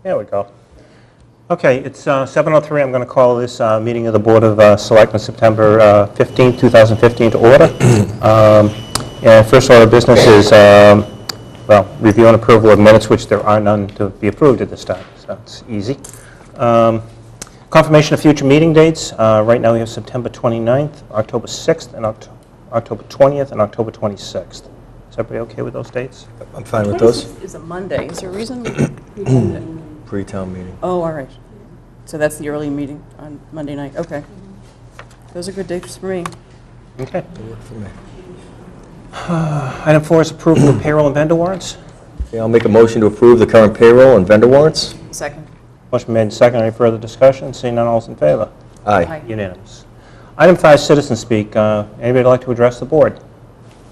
There we go. Okay, it's 7:03. I'm going to call this meeting of the Board of Selectmen September 15, 2015 to order. And first order of business is, well, review and approval of minutes, which there are none to be approved at this time, so it's easy. Confirmation of future meeting dates. Right now we have September 29th, October 6th, and October 20th, and October 26th. Is everybody okay with those dates? I'm fine with those. Is a Monday. Is there a reason? Pre-town meeting. Oh, all right. So that's the early meeting on Monday night. Okay. Those are good dates for me. Okay. They work for me. Item 4 is approval of payroll and vendor warrants. Okay, I'll make a motion to approve the current payroll and vendor warrants. Second. Motion made and seconded. Any further discussion? Seeing none, all's in favor? Aye. Aye. Unanimous. Item 5, citizen speak. Anybody like to address the board?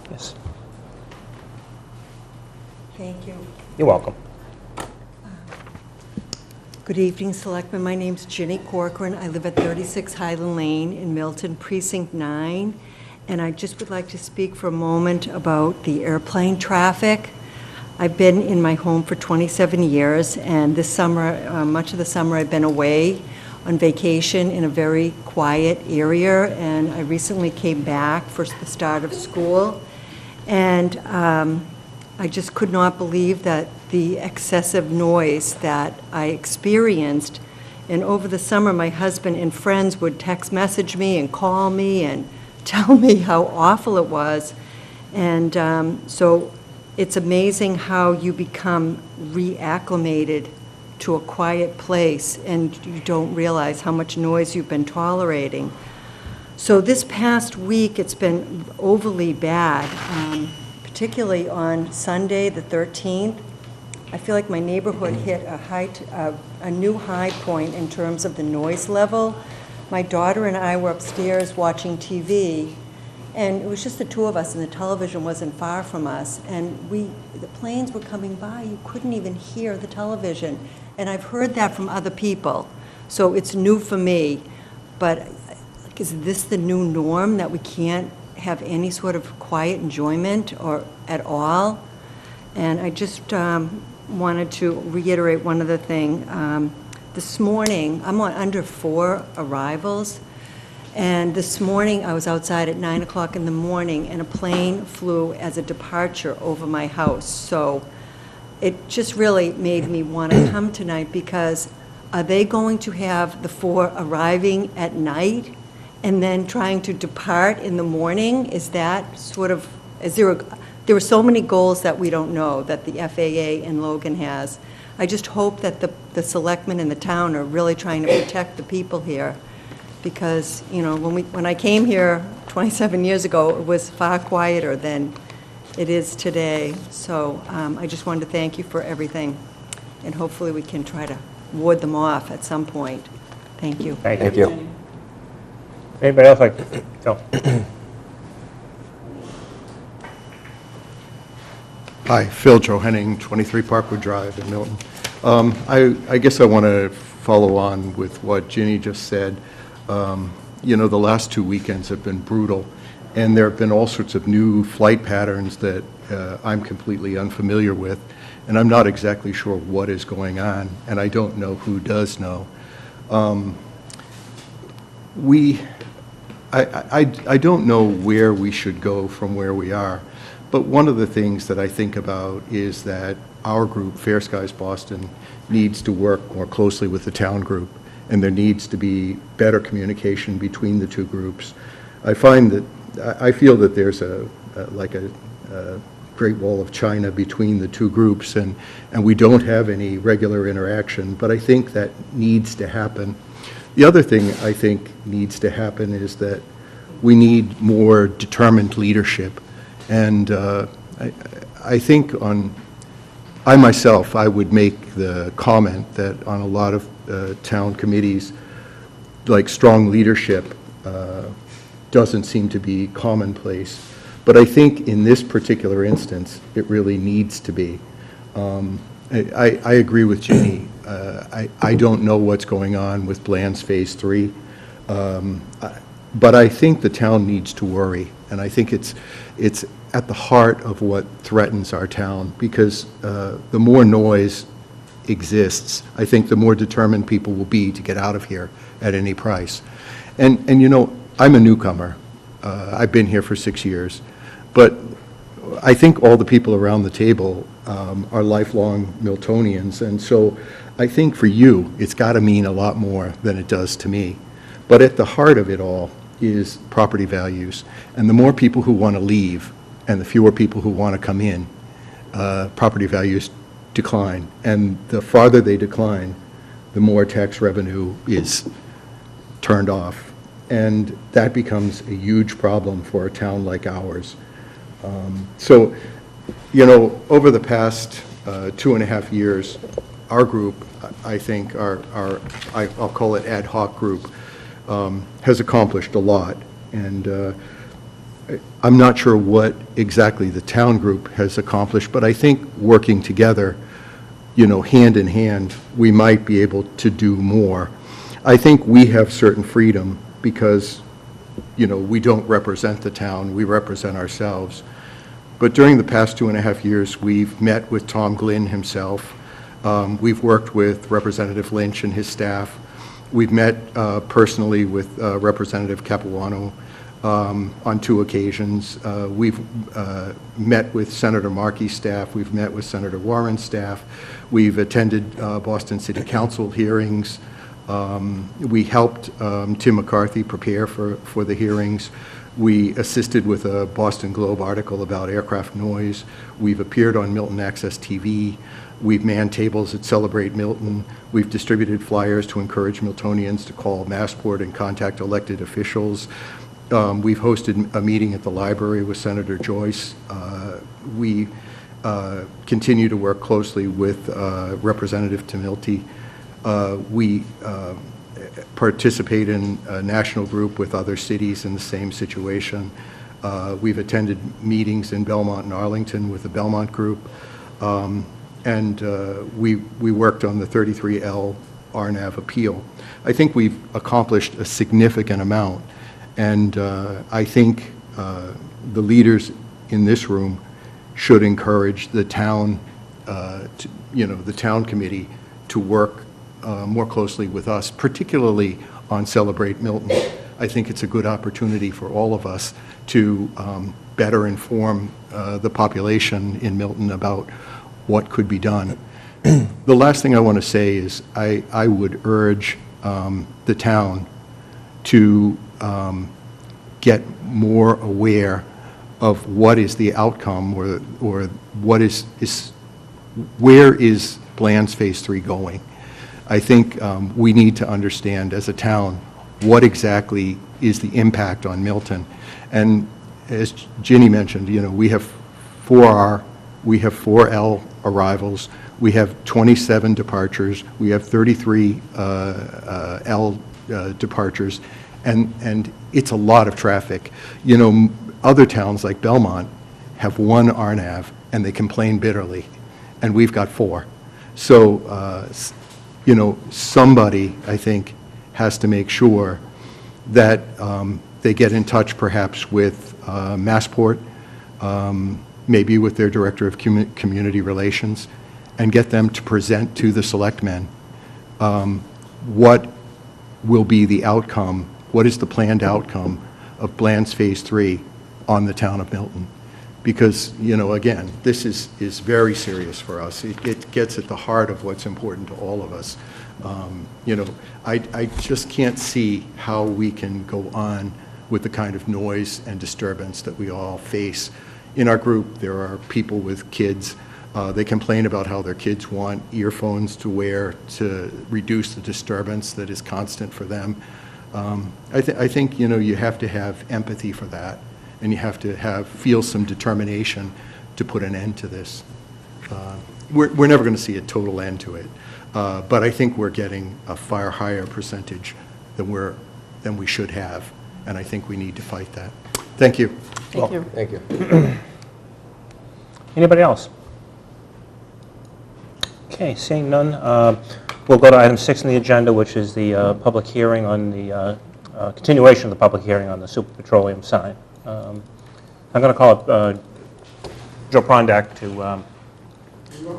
Yes. Thank you. You're welcome. Good evening, Selectmen. My name's Ginny Corcoran. I live at 36 Highland Lane in Milton, Precinct 9. And I just would like to speak for a moment about the airplane traffic. I've been in my home for 27 years, and this summer, much of the summer, I've been away on vacation in a very quiet area, and I recently came back for the start of school. And I just could not believe that the excessive noise that I experienced. And over the summer, my husband and friends would text message me and call me and tell me how awful it was. And so it's amazing how you become reacclimated to a quiet place and you don't realize how much noise you've been tolerating. So this past week, it's been overly bad. Particularly on Sunday, the 13th, I feel like my neighborhood hit a new high point in terms of the noise level. My daughter and I were upstairs watching TV, and it was just the two of us, and the television wasn't far from us. And the planes were coming by. You couldn't even hear the television. And I've heard that from other people, so it's new for me. But is this the new norm, that we can't have any sort of quiet enjoyment or at all? And I just wanted to reiterate one other thing. This morning, I'm on under 4 arrivals, and this morning I was outside at 9 o'clock in the morning and a plane flew as a departure over my house. So it just really made me want to come tonight, because are they going to have the 4 arriving at night and then trying to depart in the morning? Is that sort of, there are so many goals that we don't know that the FAA and Logan has. I just hope that the selectmen in the town are really trying to protect the people here, because, you know, when I came here 27 years ago, it was far quieter than it is today. So I just wanted to thank you for everything, and hopefully we can try to ward them off at some point. Thank you. Thank you. Anybody else like to go? Hi, Phil Johanning, 23 Parkwood Drive in Milton. I guess I want to follow on with what Ginny just said. You know, the last 2 weekends have been brutal, and there have been all sorts of new flight patterns that I'm completely unfamiliar with, and I'm not exactly sure what is going on, and I don't know who does know. I don't know where we should go from where we are, but one of the things that I think about is that our group, Fair Skies Boston, needs to work more closely with the town group, and there needs to be better communication between the two groups. I feel that there's a Great Wall of China between the two groups, and we don't have any regular interaction, but I think that needs to happen. The other thing I think needs to happen is that we need more determined leadership. And I think I myself would make the comment that on a lot of town committees, like strong leadership doesn't seem to be commonplace. But I think in this particular instance, it really needs to be. I agree with Jeannie. I don't know what's going on with Bland's Phase 3, but I think the town needs to worry, and I think it's at the heart of what threatens our town, because the more noise exists, I think the more determined people will be to get out of here at any price. And you know, I'm a newcomer. I've been here for 6 years, but I think all the people around the table are lifelong Miltonians, and so I think for you, it's got to mean a lot more than it does to me. But at the heart of it all is property values, and the more people who want to leave and the fewer people who want to come in, property values decline, and the farther they decline, the more tax revenue is turned off, and that becomes a huge problem for a town like ours. So, you know, over the past 2.5 years, our group, I think, I'll call it ad hoc group, has accomplished a lot, and I'm not sure what exactly the town group has accomplished, but I think working together, you know, hand in hand, we might be able to do more. I think we have certain freedom because, you know, we don't represent the town, we represent ourselves. But during the past 2.5 years, we've met with Tom Glynn himself. We've worked with Representative Lynch and his staff. We've met personally with Representative Capuano on 2 occasions. We've met with Senator Markey's staff. We've met with Senator Warren's staff. We've attended Boston City Council hearings. We helped Tim McCarthy prepare for the hearings. We assisted with a Boston Globe article about aircraft noise. We've appeared on Milton Access TV. We've manned tables at Celebrate Milton. We've distributed flyers to encourage Miltonians to call Massport and contact elected officials. We've hosted a meeting at the library with Senator Joyce. We continue to work closely with Representative Tamilty. We participate in a national group with other cities in the same situation. We've attended meetings in Belmont and Arlington with the Belmont group. And we worked on the 33L RNAV appeal. I think we've accomplished a significant amount, and I think the leaders in this room should encourage the town, the town committee to work more closely with us, particularly on Celebrate Milton. I think it's a good opportunity for all of us to better inform the population in Milton about what could be done. The last thing I want to say is I would urge the town to get more aware of what is the outcome or what is where is Bland's Phase 3 going. I think we need to understand as a town what exactly is the impact on Milton. And as Ginny mentioned, you know, we have 4L arrivals, we have 27 departures, we have 33 L departures, and it's a lot of traffic. You know, other towns like Belmont have 1 RNAV and they complain bitterly, and we've got 4. So, you know, somebody, I think, has to make sure that they get in touch perhaps with Massport, maybe with their Director of Community Relations, and get them to present to the Selectmen what will be the outcome, what is the planned outcome of Bland's Phase 3 on the town of Milton. Because, you know, again, this is very serious for us. It gets at the heart of what's important to all of us. You know, I just can't see how we can go on with the kind of noise and disturbance that we all face. In our group, there are people with kids. They complain about how their kids want earphones to wear to reduce the disturbance that is constant for them. I think, you know, you have to have empathy for that, and you have to feel some determination to put an end to this. We're never going to see a total end to it, but I think we're getting a far higher percentage than we should have, and I think we need to fight that. Thank you. Thank you. Thank you. Anybody else? Okay, seeing none, we'll go to item 6 on the agenda, which is the public hearing on the continuation of the public hearing on the super petroleum sign. I'm going to call up Joe Prondak to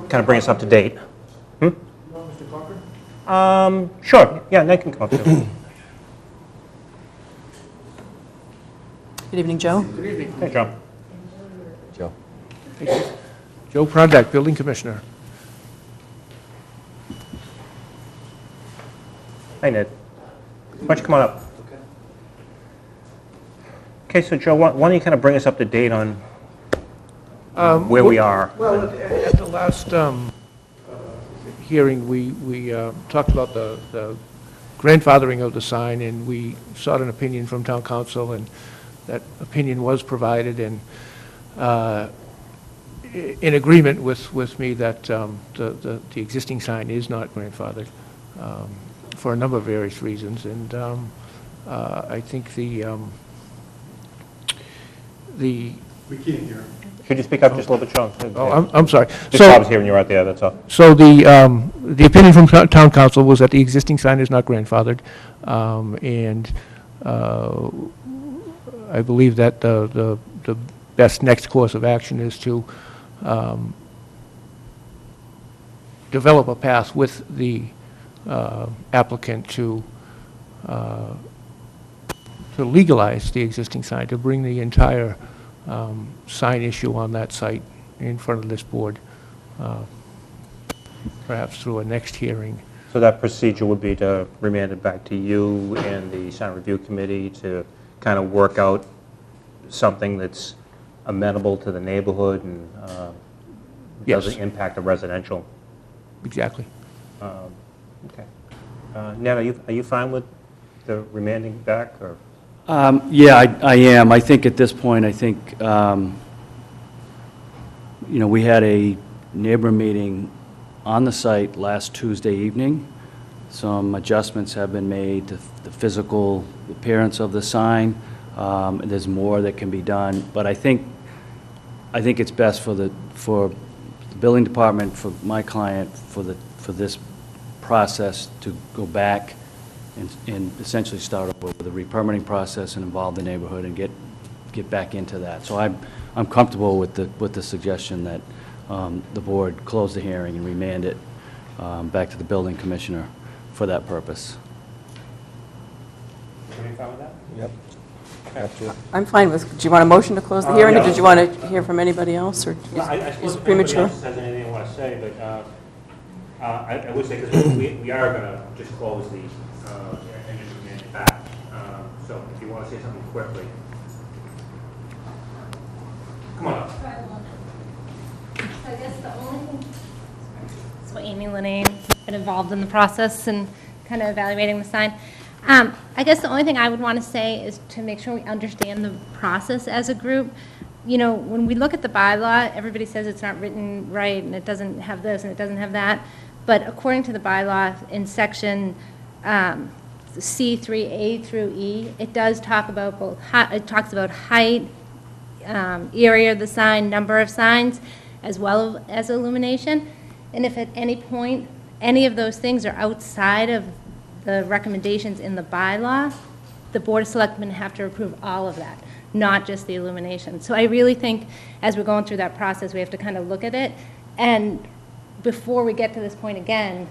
kind of bring us up to date. Mr. Cochran? Sure, yeah, Nate can come up too. Good evening, Joe. Good evening. Hey, Joe. Joe. Joe Prondak, Building Commissioner. Hey, Ned. Why don't you come on up? Okay, so Joe, why don't you kind of bring us up to date on where we are? Well, at the last hearing, we talked about the grandfathering of the sign, and we sought an opinion from town council, and that opinion was provided, and in agreement with me that the existing sign is not grandfathered for a number of various reasons, and I think the We can't hear. Could you speak up just a little bit, Joe? oh, I'm sorry. Just so I was hearing you right there, that's all. So the opinion from town council was that the existing sign is not grandfathered, and I believe that the best next course of action is to develop a path with the applicant to legalize the existing sign, to bring the entire sign issue on that site in front of this board, perhaps through a next hearing. So that procedure would be to remand it back to you and the sign review committee to kind of work out something that's amenable to the neighborhood and Yes. doesn't impact the residential. Exactly. Okay. Ned, are you fine with the remanding back, or? Yeah, I am. I think at this point, we had a neighbor meeting on the site last Tuesday evening. Some adjustments have been made to the physical appearance of the sign. There's more that can be done, but I think it's best for the building department, for my client, for this process to go back and essentially start over with the re-permitting process and involve the neighborhood and get back into that. So I'm comfortable with the suggestion that the board close the hearing and remand it back to the building commissioner for that purpose. Are you fine with that? Yep. Absolutely. I'm fine with, do you want a motion to close the hearing, or did you want to hear from anybody else, or I is suppose it if anybody premature? else has anything they want to say, but I would say, because we are going to just close the, and just remand it back. So if you want to say something quickly. Come on up. So I guess the only thing, so Amy Linnane, been involved in the process and kind of evaluating the sign. I guess the only thing I would want to say is to make sure we understand the process as a group. You know, when we look at the bylaw, everybody says it's not written right, and it doesn't have this, and it doesn't have that. But according to the bylaw, in section C3A through E, it does talk about both, it talks about height, area of the sign, number of signs, as well as illumination. And if at any point, any of those things are outside of the recommendations in the bylaw, the Board of Selectmen have to approve all of that, not just the illumination. So I really think, as we're going through that process, we have to kind of look at it. And before we get to this point again,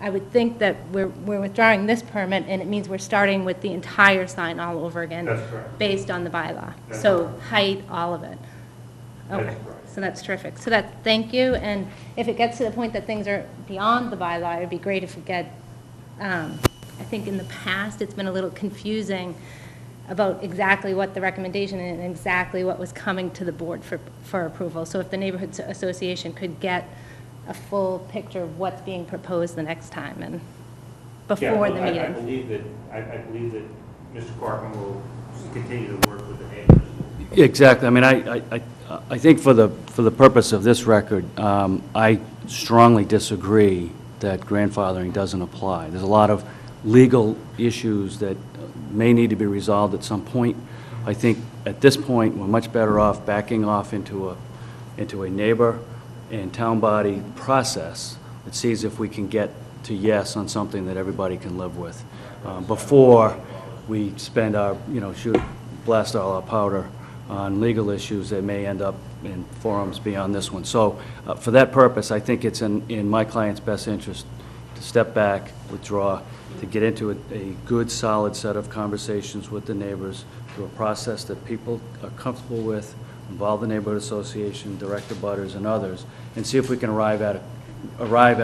I would think that we're withdrawing this permit, and it means we're starting with the entire sign all over again. That's correct. Based on the bylaw. That's So correct. height, all of it. That is Okay, correct. so that's terrific. So thank you, and if it gets to the point that things are beyond the bylaw, it'd be great if we get, I think in the past, it's been a little confusing about exactly what the recommendation and exactly what was coming to the board for approval. So if the neighborhood association could get a full picture of what's being proposed the next time and before the I meeting. believe that Mr. Corcoran will continue to work with the neighbors. Exactly. I mean, I think for the purpose of this record, I strongly disagree that grandfathering doesn't apply. There's a lot of legal issues that may need to be resolved at some point. I think at this point, we're much better off backing off into a neighbor and town body process that sees if we can get to yes on something that everybody can live with, before we spend our, blast all our powder on legal issues that may end up in forums beyond this one. So for that purpose, I think it's in my client's best interest to step back, withdraw, to get into a good, solid set of conversations with the neighbors through a process that people are comfortable with, involve the neighborhood association, direct abutters, and others, and see if we can arrive at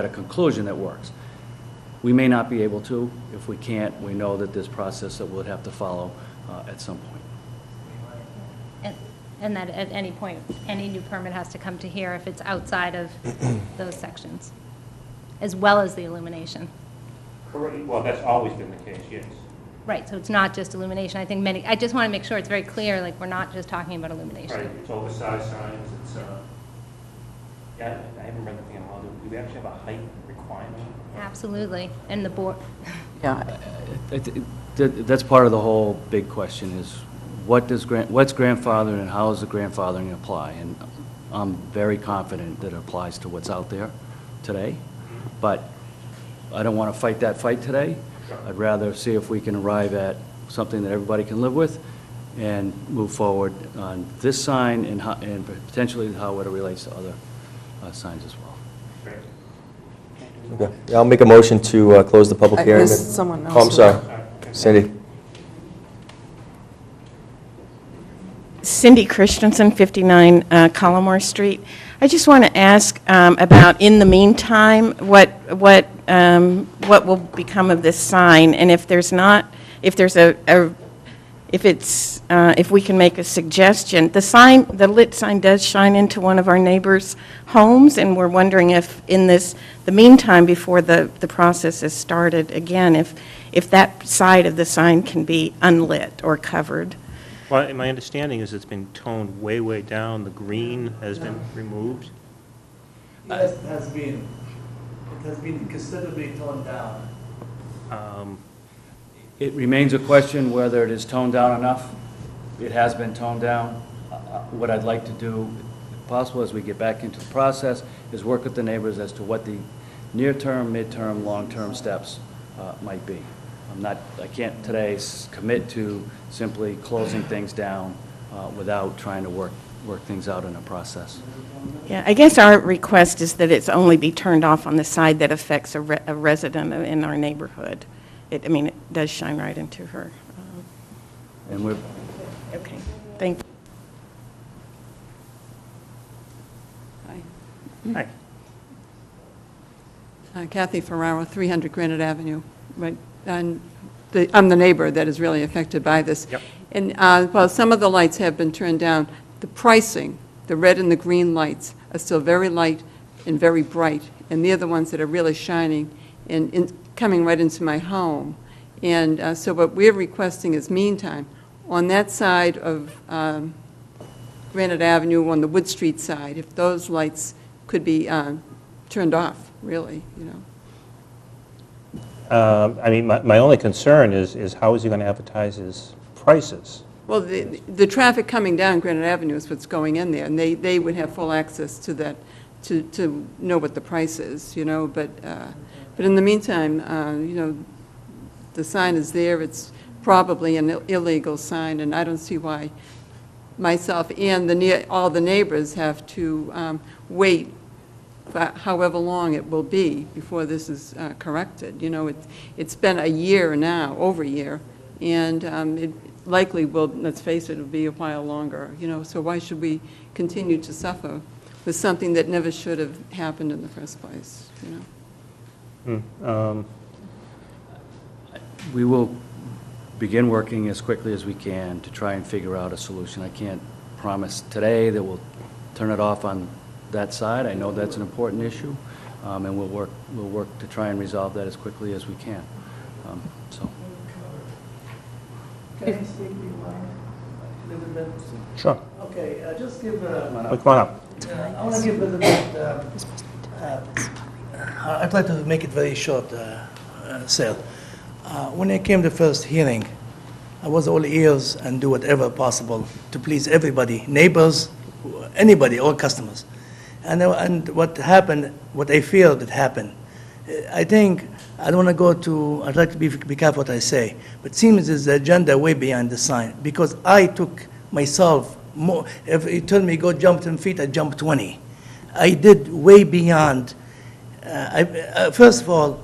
a conclusion that works. We may not be able to. If we can't, we know that there's process that we'll have to follow at some point. And that at any point, any new permit has to come to here if it's outside of those sections, as well as the illumination. Correct. Well, that's always been the case, yes. Right, so it's not just illumination. I think I just want to make sure it's very clear, like, we're not just talking about illumination. Right, it's oversized signs, it's, yeah, I haven't read the thing on, do we actually have a height requirement? Absolutely, and the board, Yeah, That's part of the whole big question is, what's grandfathered and how does the grandfathering apply? And I'm very confident that it applies to what's out there today, but I don't want to fight that fight today. I'd rather see if we can arrive at something that everybody can live with and move forward on this sign and potentially how it relates to other signs as well. Great. Okay. Yeah, I'll make a motion to close the public I hearing. missed someone Oh, I'm else. sorry. Cindy? Cindy Christensen, 59 Collimore Street. I just want to ask about, in the meantime, what will become of this sign, and if we can make a suggestion. The lit sign does shine into one of our neighbors' homes, and we're wondering if in the meantime, before the process is started again, if that side of the sign can be unlit or covered. Well, my understanding is it's been toned way, way down, the green has been removed. Yes, it has been. It has been considerably toned down. It remains a question whether it is toned down enough. It has been toned down. What I'd like to do, if possible, as we get back into the process, is work with the neighbors as to what the near-term, mid-term, long-term steps might be. I can't today commit to simply closing things down without trying to work things out in a process. Yeah, I guess our request is that it's only be turned off on the side that affects a resident in our neighborhood. It does shine right into her. And we're Okay, thank you. Hi. Hi. Kathy Ferraro, 300 Granite Avenue. Right, and I'm the neighbor that is really affected by this. Yep. And while some of the lights have been turned down, the pricing, the red and the green lights are still very light and very bright, and they're the ones that are really shining and coming right into my home. And so what we're requesting is meantime, on that side of Granite Avenue, on the Wood Street side, if those lights could be turned off, really, I mean, my only concern is how is he going to advertise his prices? Well, the traffic coming down Granite Avenue is what's going in there, and they would have full access to that, to know what the price is, but in the meantime, the sign is there, it's probably an illegal sign, and I don't see why myself and all the neighbors have to wait for however long it will be before this is corrected. It's been a year now, over a year, and it likely will, let's face it, it'll be a while longer, so why should we continue to suffer with something that never should have happened in the first place, We will begin working as quickly as we can to try and figure out a solution. I can't promise today that we'll turn it off on that side. I know that's an important issue, and we'll work to try and resolve that as quickly as we can. So. Can I speak a little bit? Sure. Okay, just give Oh, come on up. I want to give a little bit, I'd like to make it very short, Sal. When I came to first hearing, I was all ears and do whatever possible to please everybody, neighbors, anybody, all customers. And what happened, what I feel that happened, I think, I don't want to go to, I'd like to be careful what I say, but it seems there's the agenda way beyond the sign, because I took myself more, if you tell me go jump 10 feet, I jump 20. I did way beyond. First of all,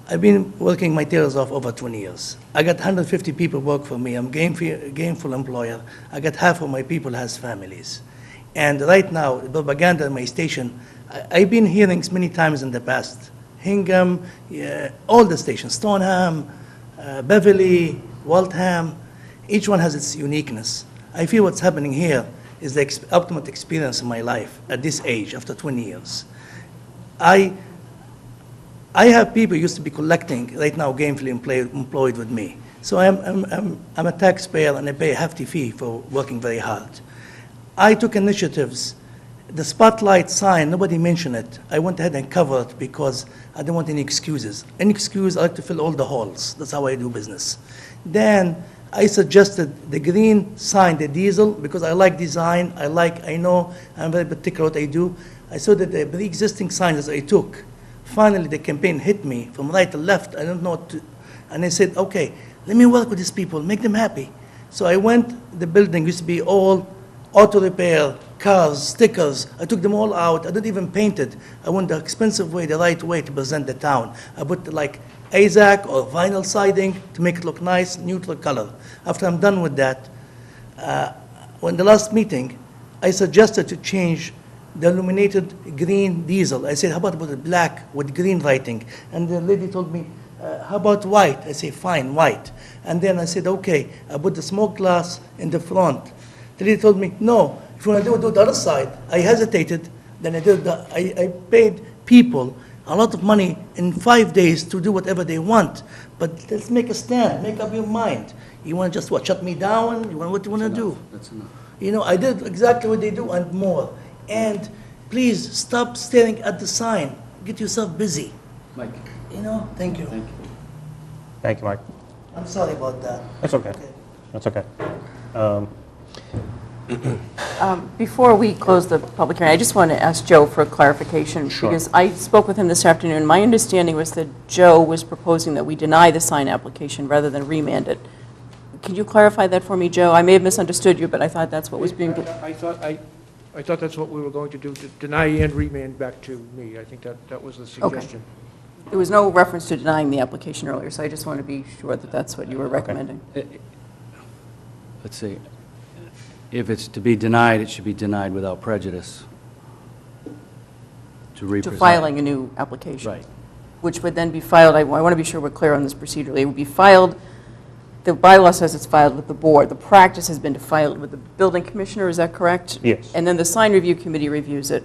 I've been working my tails off over 20 years. I got 150 people work for me. I'm gainful employer. I got half of my people has families. And right now, the propaganda at my station, I've been hearing many times in the past. Hingham, all the stations, Stoneham, Beverly, Waltham, each one has its uniqueness. I feel what's happening here is the ultimate experience of my life at this age, after 20 years. I have people who used to be collecting, right now gainfully employed with me. So I'm a taxpayer and I pay a hefty fee for working very hard. I took initiatives. The spotlight sign, nobody mentioned it. I went ahead and covered it because I don't want any excuses. Any excuse, I like to fill all the holes. That's how I do business. Then I suggested the green sign, the diesel, because I like design. I know, I'm very particular what I do. I saw that the pre-existing signs I took, finally the campaign hit me from right to left. I don't know what to, and I said, okay, let me work with these people, make them happy. So I went, the building used to be all auto repair, cars, stickers. I took them all out. I didn't even paint it. I went the expensive way, the right way to present the town. I put like AZAC or vinyl siding to make it look nice, neutral color. After I'm done with that, when the last meeting, I suggested to change the illuminated green diesel. I said, how about put it black with green writing? And the lady told me, how about white? I say, fine, white. And then I said, okay, I put the smoke glass in the front. The lady told me, no, if you want to do the other side. I hesitated, then I paid people a lot of money in 5 days to do whatever they want. But let's make a stand, make up your mind. You want to just, what, shut me down? What do you want to do? That's enough. You know, I did exactly what they do and more. And please stop staring at the sign. Get yourself busy. Mike. You know, thank you. Thank you. Thank you, Mike. I'm sorry about that. That's okay. That's okay. Before we close the public hearing, I just want to ask Joe for a clarification. Sure. Because I spoke with him this afternoon. My understanding was that Joe was proposing that we deny the sign application rather than remand it. Can you clarify that for me, Joe? I may have misunderstood you, but I thought that's what was being... I thought that's what we were going to do, to deny and remand back to me. I think that was the suggestion. There was no reference to denying the application earlier, so I just want to be sure that that's what you were recommending. Let's see. If it's to be denied, it should be denied without prejudice. To represent. To filing a new application. Right. Which would then be filed, I want to be sure we're clear on this procedurally, it would be filed, the bylaw says it's filed with the board. The practice has been to file it with the building commissioner, is that correct? Yes. And then the sign review committee reviews it,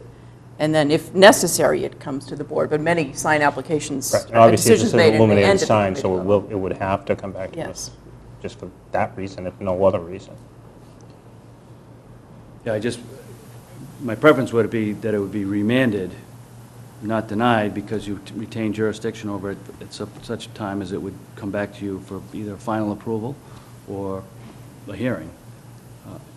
and then if necessary, it comes to the board. But many sign applications, Right. And obviously, this decisions is an made and they illuminated end at the sign, committee so level. it would have to come back to Yes. us, just for that reason, if no other reason. Yeah, my preference would be that it would be remanded, not denied, because you retain jurisdiction over it at such a time as it would come back to you for either final approval or a hearing,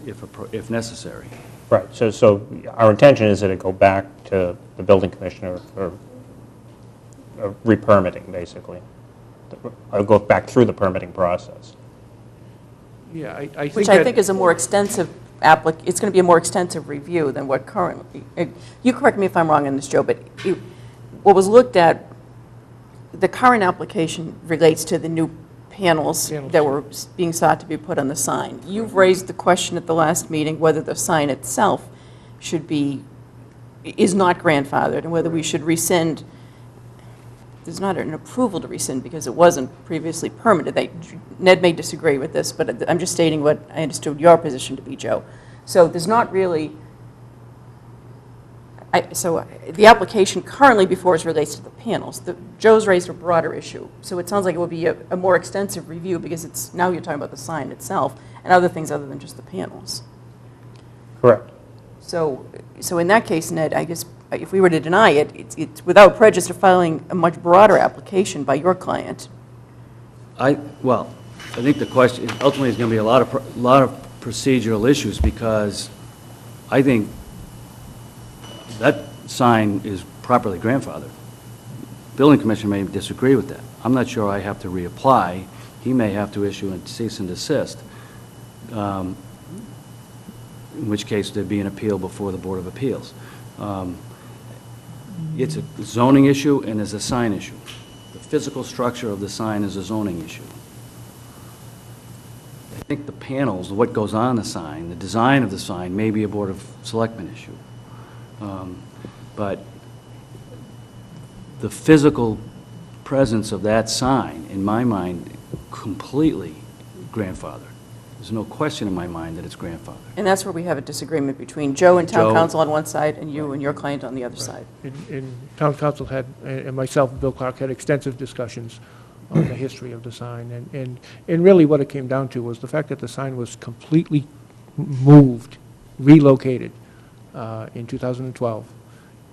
if necessary. Right, so our intention is that it go back to the building commissioner for re-permitting, basically. Or go back through the permitting process. Yeah, I think Which I think is a more extensive it's going to be a more extensive review than what currently, you correct me if I'm wrong on this, Joe, but what was looked at, the current application relates to the new panels that were being sought to be put on the sign. You've raised the question at the last meeting whether the sign itself is not grandfathered, and whether we should rescind. There's not an approval to rescind because it wasn't previously permitted. Ned may disagree with this, but I'm just stating what I understood your position to be, Joe. So there's not really, so the application currently before us relates to the panels. Joe's raised a broader issue. So it sounds like it would be a more extensive review because now you're talking about the sign itself and other things other than just the panels. Correct. So in that case, Ned, I guess if we were to deny it, it's without prejudice to filing a much broader application by your client. Well, I think the question, ultimately, is going to be a lot of procedural issues, because I think that sign is properly grandfathered. Building commissioner may disagree with that. I'm not sure I have to reapply. He may have to issue a cease and desist, in which case there'd be an appeal before the Board of Appeals. It's a zoning issue and it's a sign issue. The physical structure of the sign is a zoning issue. I think the panels, what goes on the sign, the design of the sign may be a Board of Selectmen issue. But the physical presence of that sign, in my mind, completely grandfathered. There's no question in my mind that it's grandfathered. And that's where we have a disagreement between Joe and town Joe- council on one side and you and your client on the other side. And town council had, and myself and Bill Clark had extensive discussions on the history of the sign. And really what it came down to was the fact that the sign was completely moved, relocated in 2012.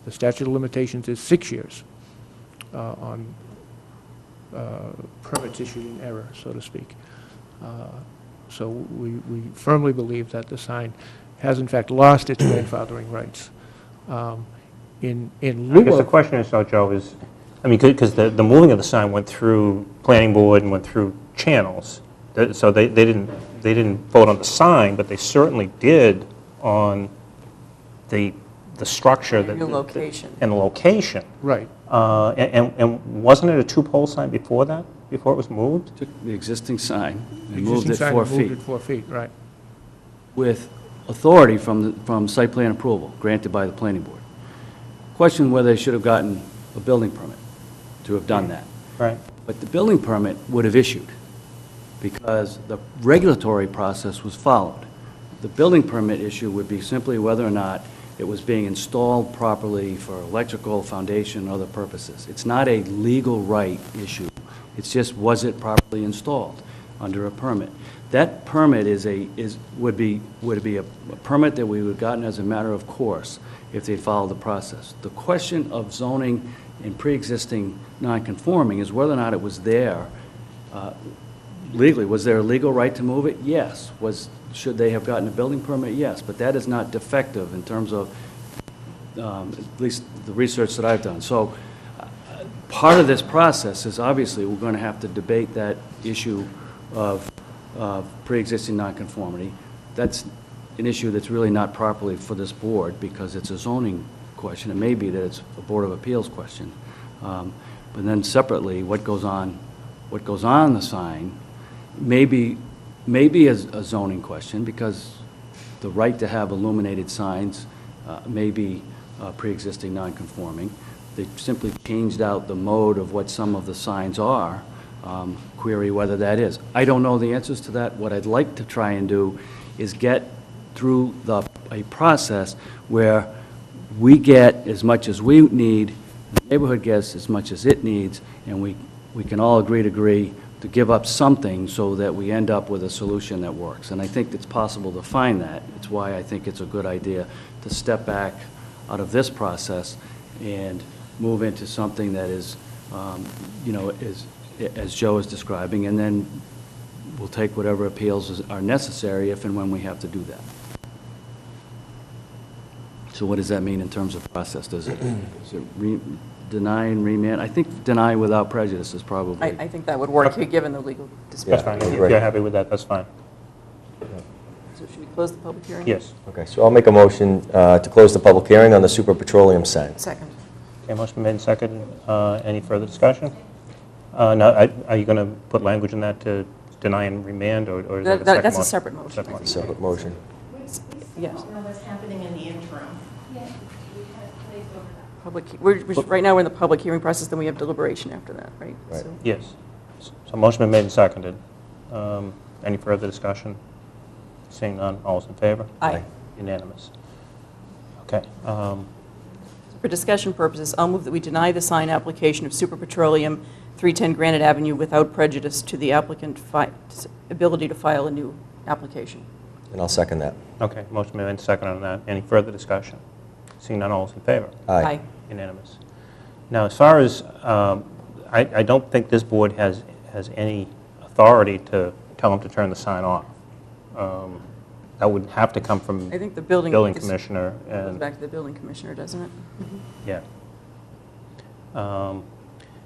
The statute of limitations is 6 years on permits issued in error, so to speak. So we firmly believe that the sign has in fact lost its grandfathering rights. In I lieu guess the of, question is, though, Joe, is, I mean, because the moving of the sign went through planning board and went through channels. So they didn't vote on the sign, but they certainly did on the structure. New location. And the location. right, And wasn't it a two-pole sign before that, before it was moved? Took the existing sign the and moved existing it sign 4 moved feet it 4 feet, right. with authority from site plan approval granted by the planning board. Question whether they should have gotten a building permit to have done that. Right. But the building permit would have issued because the regulatory process was followed. The building permit issue would be simply whether or not it was being installed properly for electrical, foundation, and other purposes. It's not a legal right issue. It's just, was it properly installed under a permit? That permit would be a permit that we would have gotten as a matter of course if they followed the process. The question of zoning and pre-existing non-conforming is whether or not it was there legally. Was there a legal right to move it? Yes. Should they have gotten a building permit? Yes. But that is not defective in terms of at least the research that I've done. So part of this process is obviously we're going to have to debate that issue of pre-existing nonconformity. That's an issue that's really not properly for this board because it's a zoning question. It may be that it's a Board of Appeals question. But then separately, what goes on the sign may be a zoning question because the right to have illuminated signs may be pre-existing non-conforming. They simply changed out the mode of what some of the signs are. Query whether that is. I don't know the answers to that. What I'd like to try and do is get through a process where we get as much as we need, the neighborhood gets as much as it needs, and we can all agree to give up something so that we end up with a solution that works. And I think it's possible to find that. It's why I think it's a good idea to step back out of this process and move into something that is, as Joe is describing, and then we'll take whatever appeals are necessary if and when we have to do that. So what does that mean in terms of process? Does it deny and remand? I think deny without prejudice is probably... I think that would work, given the legal dispute. That's fine. If you're happy with that, that's fine. So should we close the public hearing? Yes. Okay, so I'll make a motion to close the public hearing on the super petroleum sign. Second. Okay, motion been made and seconded. Any further discussion? Now, are you going to put language in that to deny and remand, or is that a second motion? That's a separate motion. Second motion. Separate motion. Yes. What's happening in the interim? Right now, we're in the public hearing process, then we have deliberation after that, right? Right. So- Yes. So motion been made and seconded. Any further discussion? Seeing none, all's in favor? Aye. Unanimous. Okay. For discussion purposes, I'll move that we deny the sign application of Super Petroleum, 310 Granite Avenue, without prejudice to the applicant's ability to file a new application. And I'll second that. Okay, motion made and seconded on that. Any further discussion? Seeing none, all's in favor? Aye. Unanimous. Now, as far as, I don't think this board has any authority to tell them to turn the sign off. That would have to come from I think the building commissioner. goes And back to the building commissioner, doesn't it? yeah.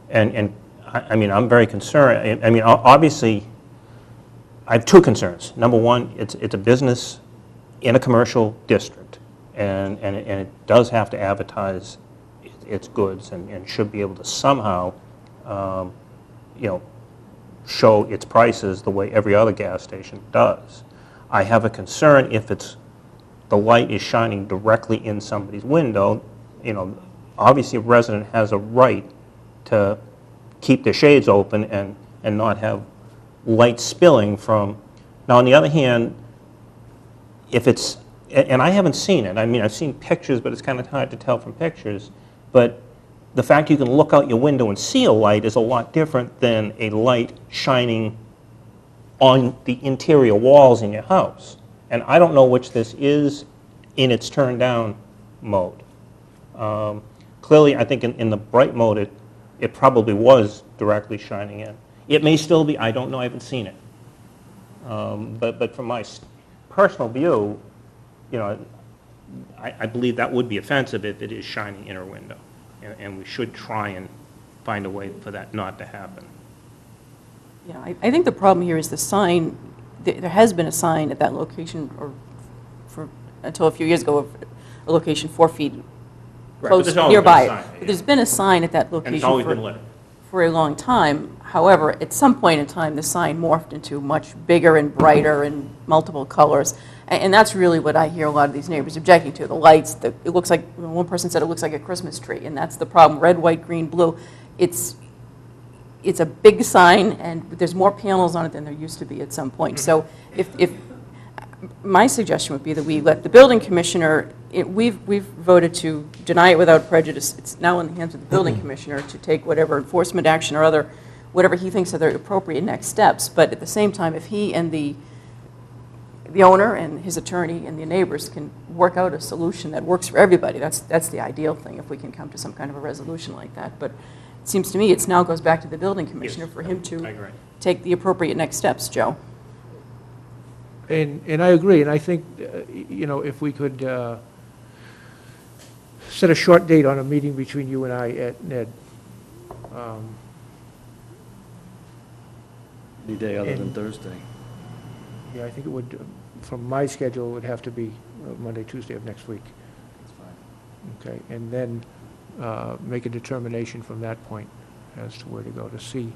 And I mean, I'm very concerned. I mean, obviously, I have two concerns. Number one, it's a business in a commercial district, and it does have to advertise its goods and should be able to somehow, you know, show its prices the way every other gas station does. I have a concern if the light is shining directly in somebody's window. You know, obviously a resident has a right to keep their shades open and not have light spilling from. Now, on the other hand, if it's, and I haven't seen it, I mean, I've seen pictures, but it's kind of hard to tell from pictures, but the fact you can look out your window and see a light is a lot different than a light shining on the interior walls in your house. And I don't know which this is in its turn down mode. Clearly, I think in the bright mode, it probably was directly shining in. It may still be, I don't know, I haven't seen it. But from my personal view, you know, I believe that would be offensive if it is shining in our window. And we should try and find a way for that not to happen. Yeah, I think the problem here is the sign. There has been a sign at that location, or until a few years ago, a location 4 feet Right, close but there's always nearby. been a sign, But there's been a sign at that location And it's always been lit. for a long time. However, at some point in time, the sign morphed into much bigger and brighter and multiple colors. And that's really what I hear a lot of these neighbors objecting to. The lights, it looks like, one person said it looks like a Christmas tree, and that's the problem. Red, white, green, blue. It's a big sign, and there's more panels on it than there used to be at some point. So if my suggestion would be that we let the building commissioner, we've voted to deny it without prejudice. It's now in the hands of the building commissioner to take whatever enforcement action or whatever he thinks are the appropriate next steps. But at the same time, if he and the owner and his attorney and the neighbors can work out a solution that works for everybody, that's the ideal thing, if we can come to some kind of a resolution like that. But it seems to me it now goes back to the building commissioner for him I to agree. take the appropriate next steps, Joe. And I agree, and I think, you know, if we could set a short date on a meeting between you and I at Ned. Any day other than And- Thursday. Yeah, I think it would, from my schedule, it would have to be Monday, Tuesday of next week. That's fine. Okay, and then make a determination from that point as to where to go to see.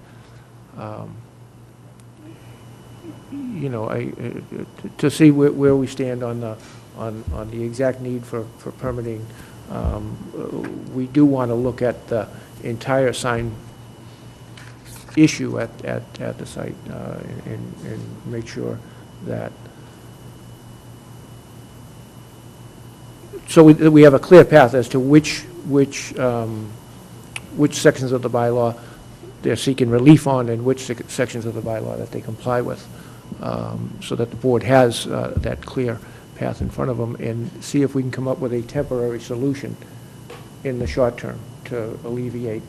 You know, to see where we stand on the exact need for permitting. We do want to look at the entire sign issue at the site and make sure that, so we have a clear path as to which sections of the bylaw they're seeking relief on and which sections of the bylaw that they comply with, so that the board has that clear path in front of them, and see if we can come up with a temporary solution in the short term to alleviate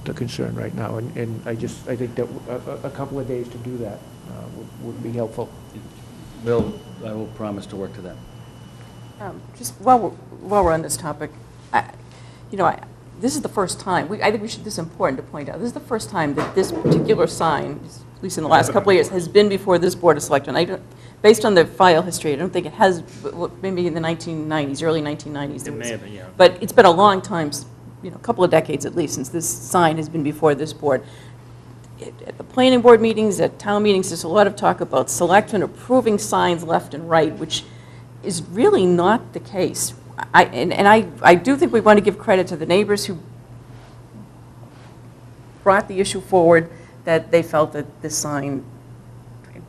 the concern right now. And I think that a couple of days to do that would be helpful. I will promise to work to that. Just while we're on this topic, this is the first time, I think this is important to point out, this is the first time that this particular sign, at least in the last couple of years, has been before this Board of Selectmen. Based on the file history, I don't think it has, maybe in the 1990s, early 1990s. It may have been, yeah. But it's been a long time, a couple of decades at least, since this sign has been before this board. At the planning board meetings, at town meetings, there's a lot of talk about selectmen approving signs left and right, which is really not the case. I do think we want to give credit to the neighbors who brought the issue forward, that they felt that the sign,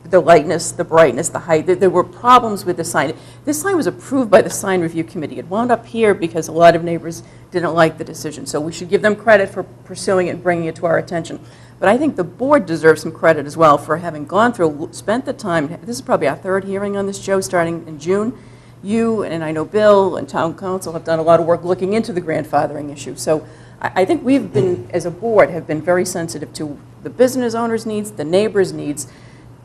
the lightness, the brightness, the height, there were problems with the sign. This sign was approved by the sign review committee. It wound up here because a lot of neighbors didn't like the decision. So we should give them credit for pursuing it and bringing it to our attention. But I think the board deserves some credit as well for having gone through, spent the time. This is probably our third hearing on this, Joe, starting in June. You, and I know Bill, and town council have done a lot of work looking into the grandfathering issue. So I think we've been, as a board, have been very sensitive to the business owners' needs, the neighbors' needs.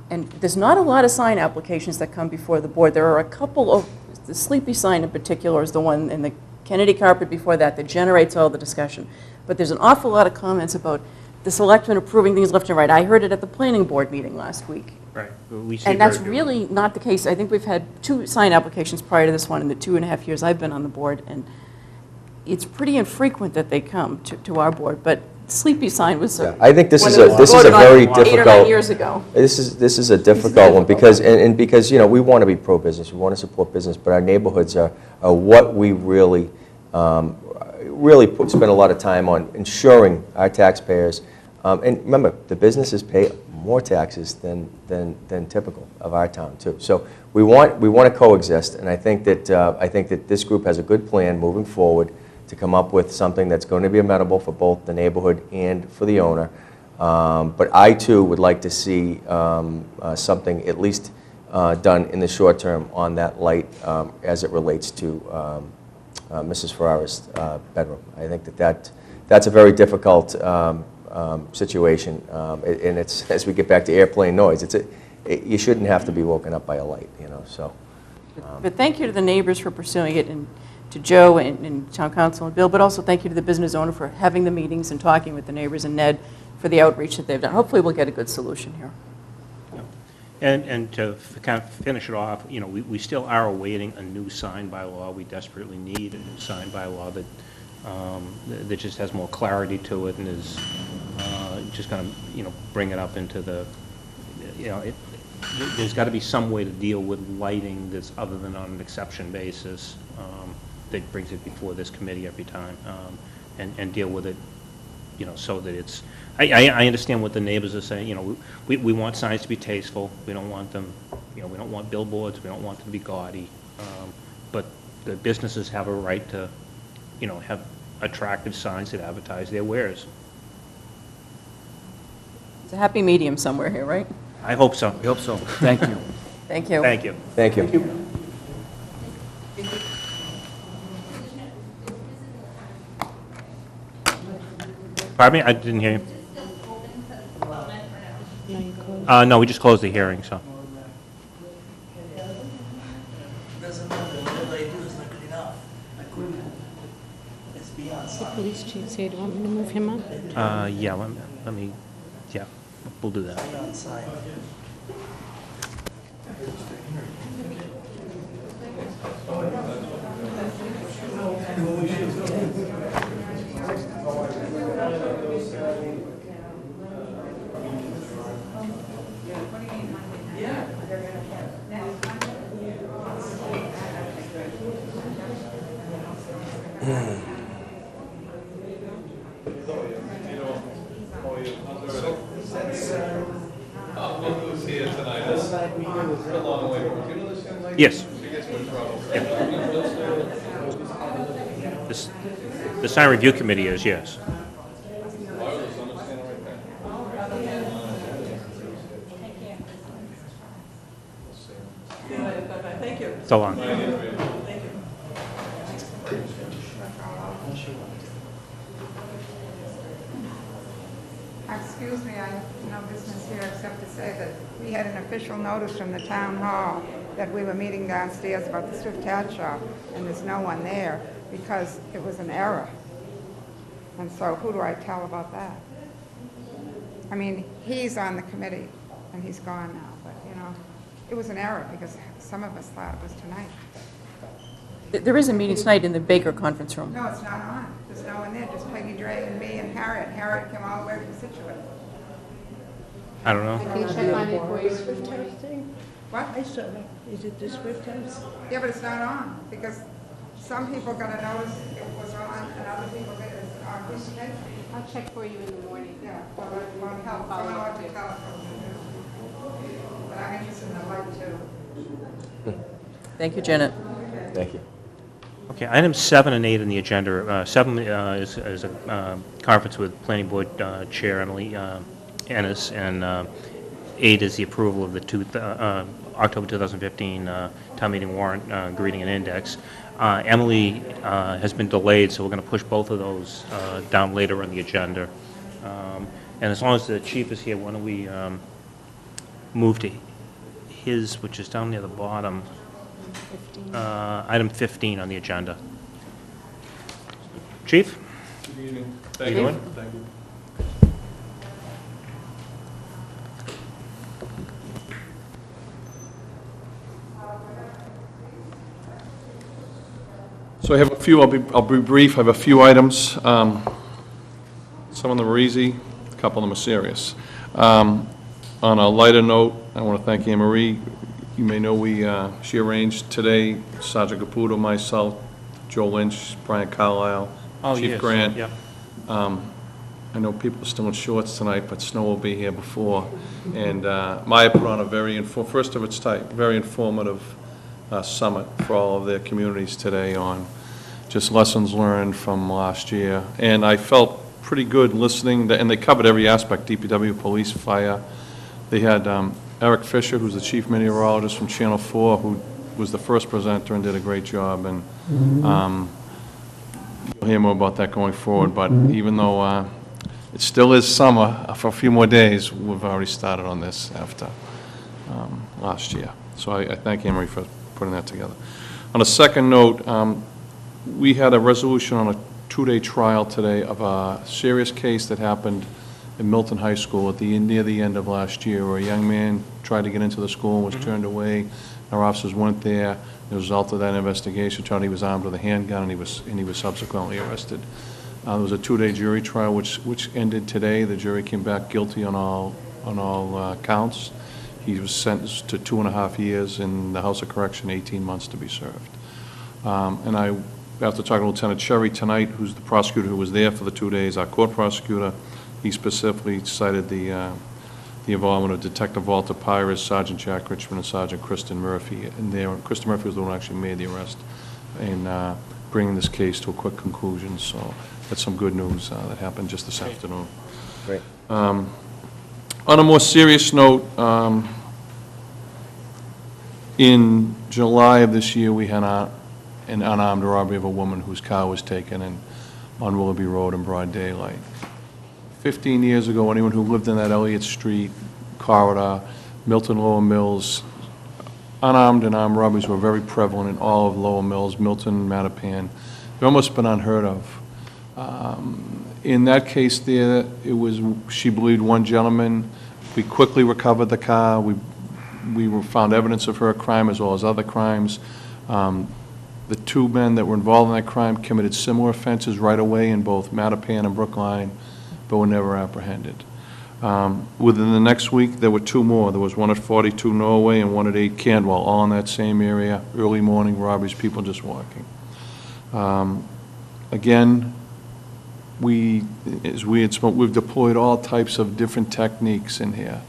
and there's not a lot of sign applications that come before the board. There are a couple of, the Sleepy sign in particular is the one, and the Kennedy carpet before that generates all the discussion. But there's an awful lot of comments about the selectmen approving things left and right. I heard it at the planning board meeting last week. Right. We see And that's very really not the case. I think we've had 2 sign applications prior to this one in the 2.5 years I've been on the board, and it's pretty infrequent that they come to our board, but Sleepy sign was Yeah, I think this one is that a, was this is a voted on very 8 or 9 difficult. years ago. This is a difficult one because, and because, you know, we want to be pro-business, we want to support business, but our neighborhoods are what we really, spend a lot of time on ensuring our taxpayers. And remember, the businesses pay more taxes than typical of our town too. So we want to coexist, and I think that this group has a good plan moving forward to come up with something that's going to be amenable for both the neighborhood and for the owner. But I too would like to see something at least done in the short term on that light as it relates to Mrs. Ferrara's bedroom. I think that's a very difficult situation, and it's, as we get back to airplane noise, you shouldn't have to be woken up by a light, you know. So. But thank you to the neighbors for pursuing it, and to Joe and Town Council and Bill, but also thank you to the business owner for having the meetings and talking with the neighbors, and Ned for the outreach that they've done. Hopefully we'll get a good solution here. And to kind of finish it off, you know, we still are awaiting a new sign bylaw. We desperately need a new sign bylaw that just has more clarity to it and is just going to, you know, bring it up into the, you know, there's got to be some way to deal with lighting that's other than on an exception basis that brings it before this committee every time and deal with it, you know, so that it's, I understand what the neighbors are saying. You know, we want signs to be tasteful. We don't want them, you know, we don't want billboards. We don't want them to be gaudy. But the businesses have a right to, you know, have attractive signs that advertise their wares. It's a happy medium somewhere here, right? I hope so. We hope so. Thank you. Thank you. Thank you. Thank you. Pardon me? I didn't hear you. No, we just closed the hearing, so. Doesn't matter, whatever I do is not good enough. I couldn't. It's beyond The science. police chief said, do you want me to move him up? Yeah, let me, yeah, we'll do that. Beyond science. Yes. The sign review committee is, yes. Thank you. So long. Excuse me, I have no business here except to say that we had an official notice from the town hall that we were meeting downstairs about the Swift Hat Shop, and there's no one there because it was an error. And so who do I tell about that? I mean, he's on the committee, and he's gone now, but, you know, it was an error because some of us thought it was tonight. There is a meeting tonight in the Baker Conference Room. No, it's not on. There's no one there, just Peggy Dre and me and Harriet. Harriet came all the way from Situate. I don't know. Can you check on it for you? What? I saw it. Is it the Swift House? Yeah, but it's not on, because some people got a notice it was on, and other people get it on. I'll check for you in the morning. Yeah, well, it won't help, someone will have to tell us what to do. But I'm interested in the light too. Thank you, Janet. Thank you. Okay, items 7 and 8 on the agenda. 7 is a conference with Planning Board Chair Emily Ennis, and 8 is the approval of the October 2015 town meeting warrant greeting and index. Emily has been delayed, so we're going to push both of those down later on the agenda. And as long as the chief is here, why don't we move to his, which is down near the bottom, item 15 on the agenda. Chief? Good evening. How you doing? Thank you. So I have a few, I'll be brief, I have a few items. Some of them are easy, a couple of them are serious. On a lighter note, I want to thank Anne Marie. You may know she arranged today, Sergeant Caputo, myself, Joe Lynch, Brian Carlisle, Chief yes, Grant. yep. I know people are still in shorts tonight, but snow will be here before. And Maya put on a first of its type, very informative summit for all of their communities today on just lessons learned from last year. And I felt pretty good listening, and they covered every aspect, DPW, police, fire. They had Eric Fisher, who's the chief meteorologist from Channel 4, who was the first presenter and did a great job. And you'll hear more about that going forward. But even though it still is summer for a few more days, we've already started on this after last year. So I thank Anne Marie for putting that together. On a second note, we had a resolution on a 2-day trial today of a serious case that happened in Milton High School near the end of last year, where a young man tried to get into the school and was turned away. Our officers went there. As a result of that investigation, found he was armed with a handgun, and he was subsequently arrested. There was a 2-day jury trial which ended today. The jury came back guilty on all counts. He was sentenced to 2.5 years in the House of Correction, 18 months to be served. And I, after talking to Lieutenant Cherry tonight, who's the prosecutor who was there for the 2 days, our court prosecutor, he specifically cited the involvement of Detective Walter Pires, Sergeant Jack Richmond, and Sergeant Kristen Murphy. And Kristen Murphy was the one who actually made the arrest in bringing this case to a quick conclusion. So that's some good news that happened just this afternoon. Great. On a more serious note, in July of this year, we had an unarmed robbery of a woman whose car was taken on Willoughby Road in broad daylight. 15 years ago, anyone who lived in that Elliott Street corridor, Milton, Lower Mills, unarmed and armed robberies were very prevalent in all of Lower Mills, Milton, Mattapan. They've almost been unheard of. In that case there, she believed one gentleman. We quickly recovered the car. We found evidence of her crime as well as other crimes. The 2 men that were involved in that crime committed similar offenses right away in both Mattapan and Brookline, but were never apprehended. Within the next week, there were 2 more. There was one at 42 Norway and one at 8 Candwell, all in that same area, early morning robberies, people just walking. Again, we've deployed all types of different techniques in here.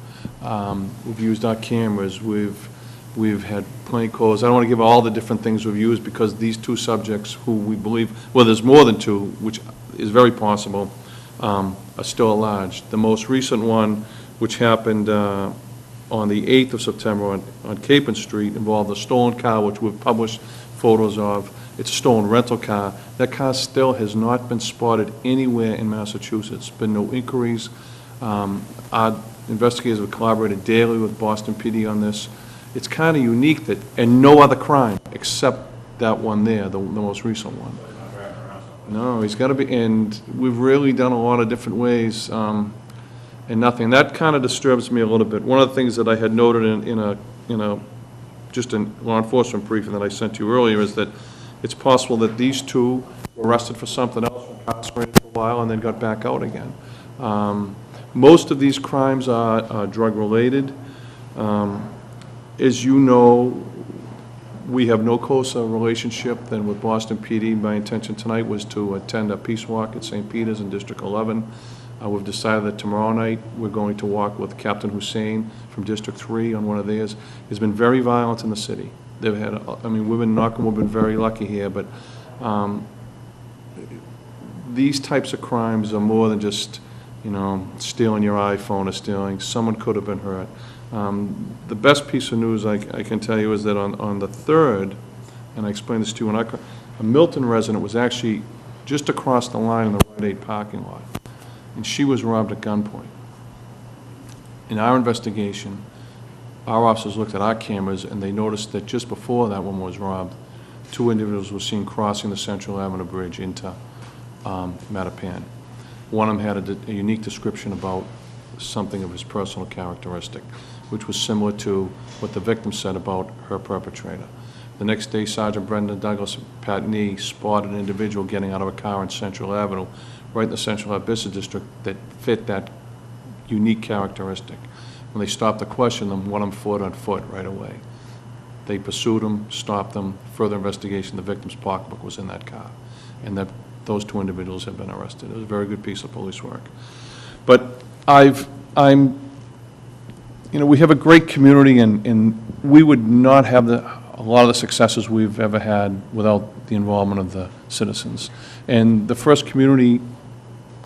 We've used our cameras, we've had plainclothes. I don't want to give all the different things we've used because these 2 subjects who we believe, well, there's more than 2, which is very possible, are still at large. The most recent one, which happened on the 8th of September on Capon Street, involved a stolen car, which we've published photos of. It's a stolen rental car. That car still has not been spotted anywhere in Massachusetts. Been no inquiries. Our investigators have collaborated daily with Boston PD on this. It's kind of unique that, and no other crime except that one there, the most recent one. No, he's got to be, and we've really done a lot of different ways, and nothing. That kind of disturbs me a little bit. One of the things that I had noted in a law enforcement briefing that I sent to you earlier is that it's possible that these 2 were arrested for something else, were incarcerated for a while, and then got back out again. Most of these crimes are drug-related. As you know, we have no closer relationship than with Boston PD. My intention tonight was to attend a peace walk at St. Peter's in District 11. We've decided that tomorrow night we're going to walk with Captain Hussein from District 3 on one of theirs. It's been very violent in the city. They've had, we've been very lucky here, but these types of crimes are more than just, stealing your iPhone or stealing. Someone could have been hurt. The best piece of news I can tell you is that on the 3rd, and I explained this to you, a Milton resident was actually just across the line in the Rite Aid parking lot, and she was robbed at gunpoint. In our investigation, our officers looked at our cameras, and they noticed that just before that woman was robbed, 2 individuals were seen crossing the Central Avenue Bridge into Mattapan. One of them had a unique description about something of his personal characteristic, which was similar to what the victim said about her perpetrator. The next day, Sergeant Brendan Douglas of Patnee spotted an individual getting out of a car on Central Avenue, right in the Central Ave Business District, that fit that unique characteristic. When they stopped to question them, one of them fled on foot right away. They pursued him, stopped them. Further investigation, the victim's pocketbook was in that car, and that those 2 individuals have been arrested. It was a very good piece of police work. But we have a great community, and we would not have a lot of the successes we've ever had without the involvement of the citizens. And the first community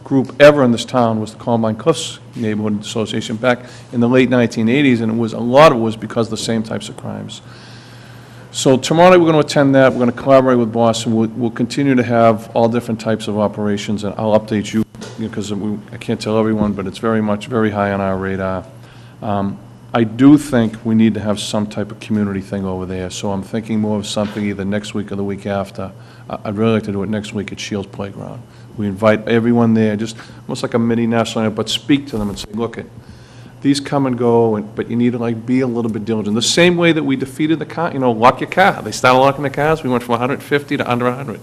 group ever in this town was the Columbine Cliffs Neighborhood Association back in the late 1980s, and a lot of it was because of the same types of crimes. So tomorrow night, we're going to attend that. We're going to collaborate with Boston. We'll continue to have all different types of operations, and I'll update you, because I can't tell everyone, but it's very high on our radar. I do think we need to have some type of community thing over there, so I'm thinking more of something either next week or the week after. I'd really like to do it next week at Shields Playground. We invite everyone there, just almost like a mini national night, but speak to them and say, look, these come and go, but you need to be a little bit diligent. The same way that we defeated the car, lock your car. They started locking the cars. We went from 150 to under 100.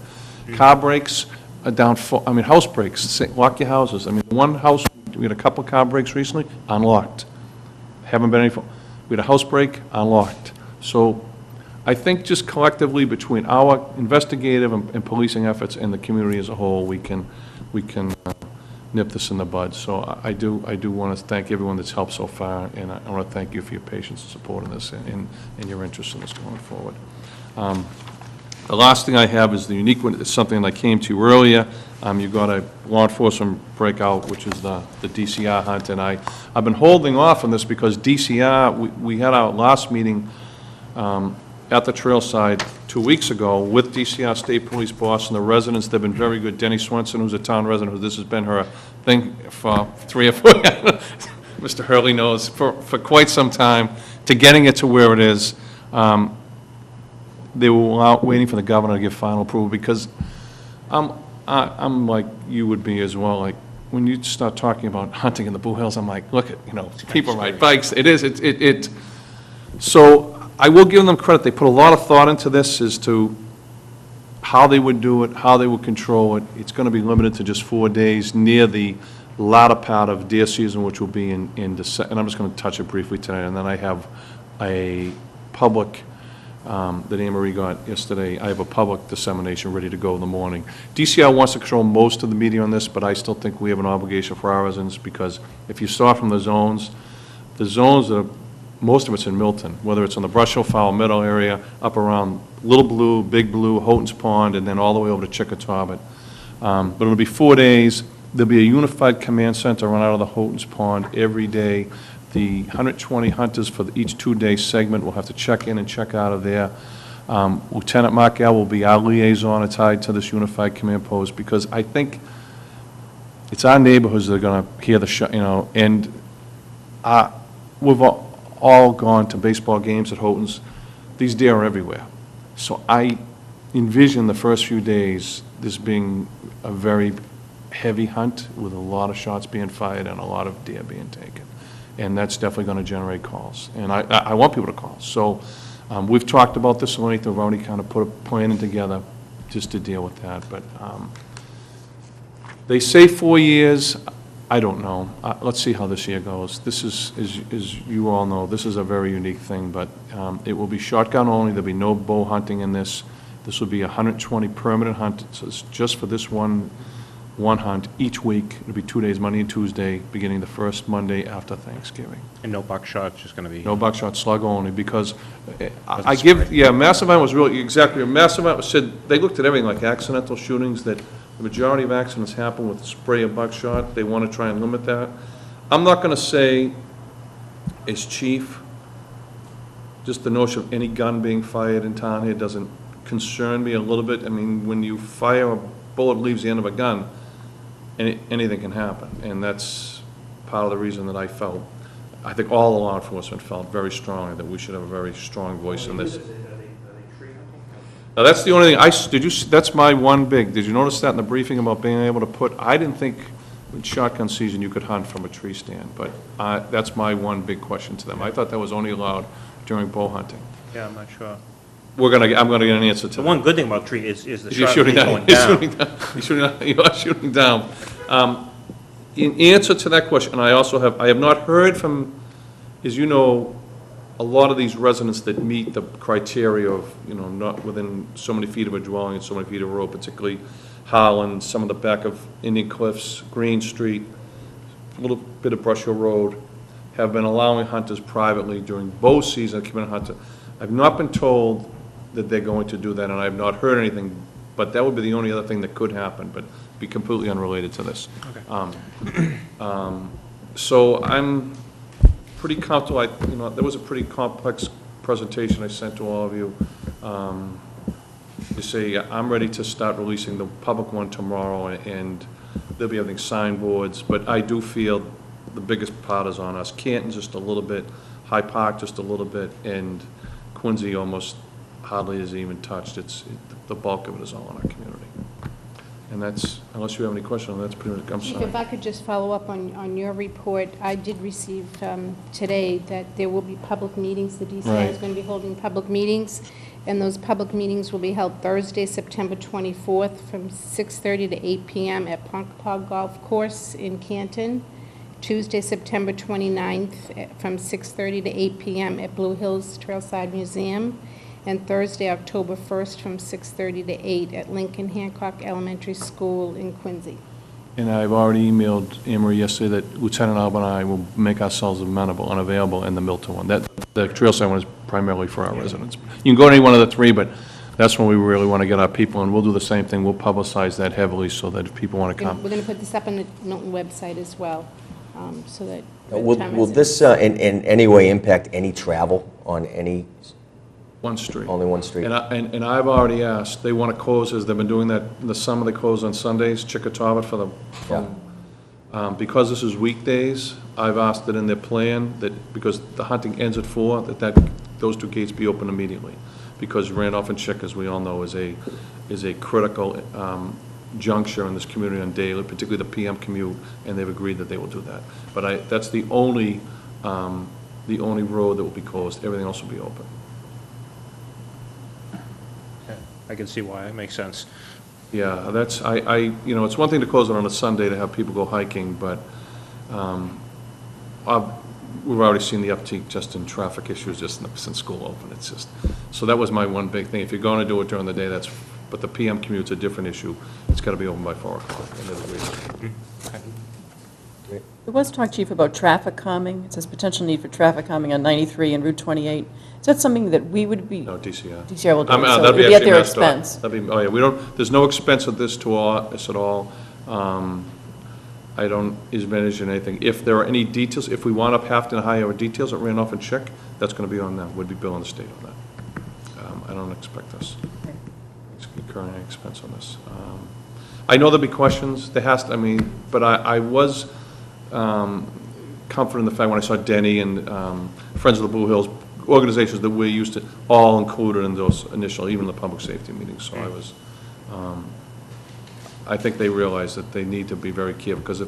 Car brakes are down, house brakes, lock your houses. One house, we had a couple car brakes recently, unlocked. Haven't been any, we had a house brake, unlocked. So I think just collectively between our investigative and policing efforts and the community as a whole, we can nip this in the bud. So I do want to thank everyone that's helped so far, and I want to thank you for your patience and support in this and your interest in this going forward. The last thing I have is the unique one. It's something that came to you earlier. You got a law enforcement breakout, which is the DCR hunt, and I've been holding off on this because DCR, we had our last meeting at the trailside 2 weeks ago with DCR State Police Boston. The residents, they've been very good. Denny Swenson, who's a town resident, who this has been her thing for 3 or 4 Mr. Hurley knows, for quite some time, to getting it to where it is. They were out waiting for the governor to give final approval, because I'm like you would be as well. Like, when you start talking about hunting in the Blue Hills, I'm like, look at, people ride bikes. So I will give them credit. They put a lot of thought into this as to how they would do it, how they would control it. It's going to be limited to just 4 days near the latter part of deer season, which will be in December. And I'm just going to touch it briefly tonight. And then I have a public that Anne Marie got yesterday. I have a public dissemination ready to go in the morning. DCR wants to control most of the media on this, but I still think we have an obligation for our residents, because if you saw from the zones are, most of it's in Milton, whether it's on the Brush Hill, Fowl Meadow area, up around Little Blue, Big Blue, Houghton's Pond, and then all the way over to Chickatawbut. But it'll be 4 days. There'll be a unified command center run out of the Houghton's Pond every day. The 120 hunters for each 2-day segment will have to check in and check out of there. Lieutenant Mark L. will be our liaison tied to this unified command post, because I think it's our neighborhoods that are going to hear the shot, and we've all gone to baseball games at Houghton's. These deer are everywhere. So I envision the first few days this being a very heavy hunt with a lot of shots being fired and a lot of deer being taken. And that's definitely going to generate calls. And I want people to call. So we've talked about this length. We've already kind of put a plan together just to deal with that. But they say 4 years. I don't know. Let's see how this year goes. This is, as you all know, this is a very unique thing. But it will be shotgun only. There'll be no bow hunting in this. This will be 120 permanent hunt. So it's just for this one hunt each week. It'll be 2 days, Monday and Tuesday, beginning the first Monday after Thanksgiving. And no buckshot, just going to be... No buckshot, slug only, because Mass Event was really, exactly, Mass Event was said, they looked at everything like accidental shootings, that the majority of accidents happen with spray of buckshot. They want to try and limit that. I'm not going to say, as chief, just the notion of any gun being fired in town here doesn't concern me a little bit. I mean, when you fire a bullet leaves the end of a gun, anything can happen, and that's part of the reason that I felt I think all law enforcement felt very strongly that we should have a very strong voice in this. Now, that's the only thing, that's my one big, did you notice that in the briefing about being able to put, I didn't think in shotgun season you could hunt from a tree stand, but that's my one big question to them. I thought that was only allowed during bow hunting. Yeah, I'm not sure. I'm gonna get an answer to The that. one good thing about tree is the You're shot shooting going down. down. You are shooting down. In answer to that question, I have not heard from, as you know, a lot of these residents that meet the criteria of, not within so many feet of a dwelling and so many feet of a road, particularly Holland, some of the back of Indian Cliffs, Green Street, a little bit of Brush Hill Road, have been allowing hunters privately during bow season to come in and hunt. I've not been told that they're going to do that, and I have not heard anything, but that would be the only other thing that could happen, but be completely unrelated to this. Okay. So I'm pretty comfortable, there was a pretty complex presentation I sent to all of you. To say, I'm ready to start releasing the public one tomorrow, and there'll be having signboards, but I do feel the biggest part is on us. Canton just a little bit, High Park just a little bit, and Quincy almost hardly is even touched. The bulk of it is all in our community. And that's, unless you have any questions, that's pretty much, I'm Chief, sorry. if I could just follow up on your report, I did receive today that there will be public meetings. The DCI Right. is going to be holding public meetings, and those public meetings will be held Thursday, September 24th, from 6:30 to 8 p.m. at Ponkapog Golf Course in Canton. Tuesday, September 29th, from 6:30 to 8 p.m. at Blue Hills Trailside Museum. And Thursday, October 1st, from 6:30 to 8 at Lincoln Hancock Elementary School in Quincy. And I've already emailed Anne-Marie yesterday that Lieutenant Alba and I will make ourselves amenable and available in the Milton one. The Trailside one is primarily for our residents. You can go to any one of the three, but that's when we really want to get our people, and we'll do the same thing. We'll publicize that heavily so that if people want to come. We're going to put this up on the Milton website as well, so that by the time Will this in any way impact any travel on any, One street. only one street? And I've already asked, they want to close, as they've been doing that in the summer, they close on Sundays, Chickatawba for the, because this is weekdays, I've asked that in their plan, that, because the hunting ends at 4, those two gates be open immediately. Because Randolph and Chick, as we all know, is a critical juncture in this community on daily, particularly the PM commute, and they've agreed that they will do that. But that's the only road that will be closed, everything else will be open. I can see why, it makes sense. Yeah, that's, it's one thing to close it on a Sunday to have people go hiking, but we've already seen the uptick just in traffic issues just since school opened. It's just, so that was my one big thing. If you're going to do it during the day, but the PM commute's a different issue. It's got to be open by 4 o'clock. There was talk, Chief, about traffic calming. It says potential need for traffic calming on 93 and Route 28. Is that something that we would be? No, DCR. DCR will do it, so that'd it would be at actually their messed up. expense. We don't, there's no expense of this to us at all. I don't envision anything. If there are any details, if we wound up having to hire details at Randolph and Chick, that's going to be on them. We'd be billing the state on that. I don't expect us incurring any expense on this. I know there'll be questions. There has to, but I was comforted in the fact when I saw Denny and Friends of the Blue Hills, organizations that we're used to, all included in those initial, even the public safety meetings. So I was, I think they realize that they need to be very careful, because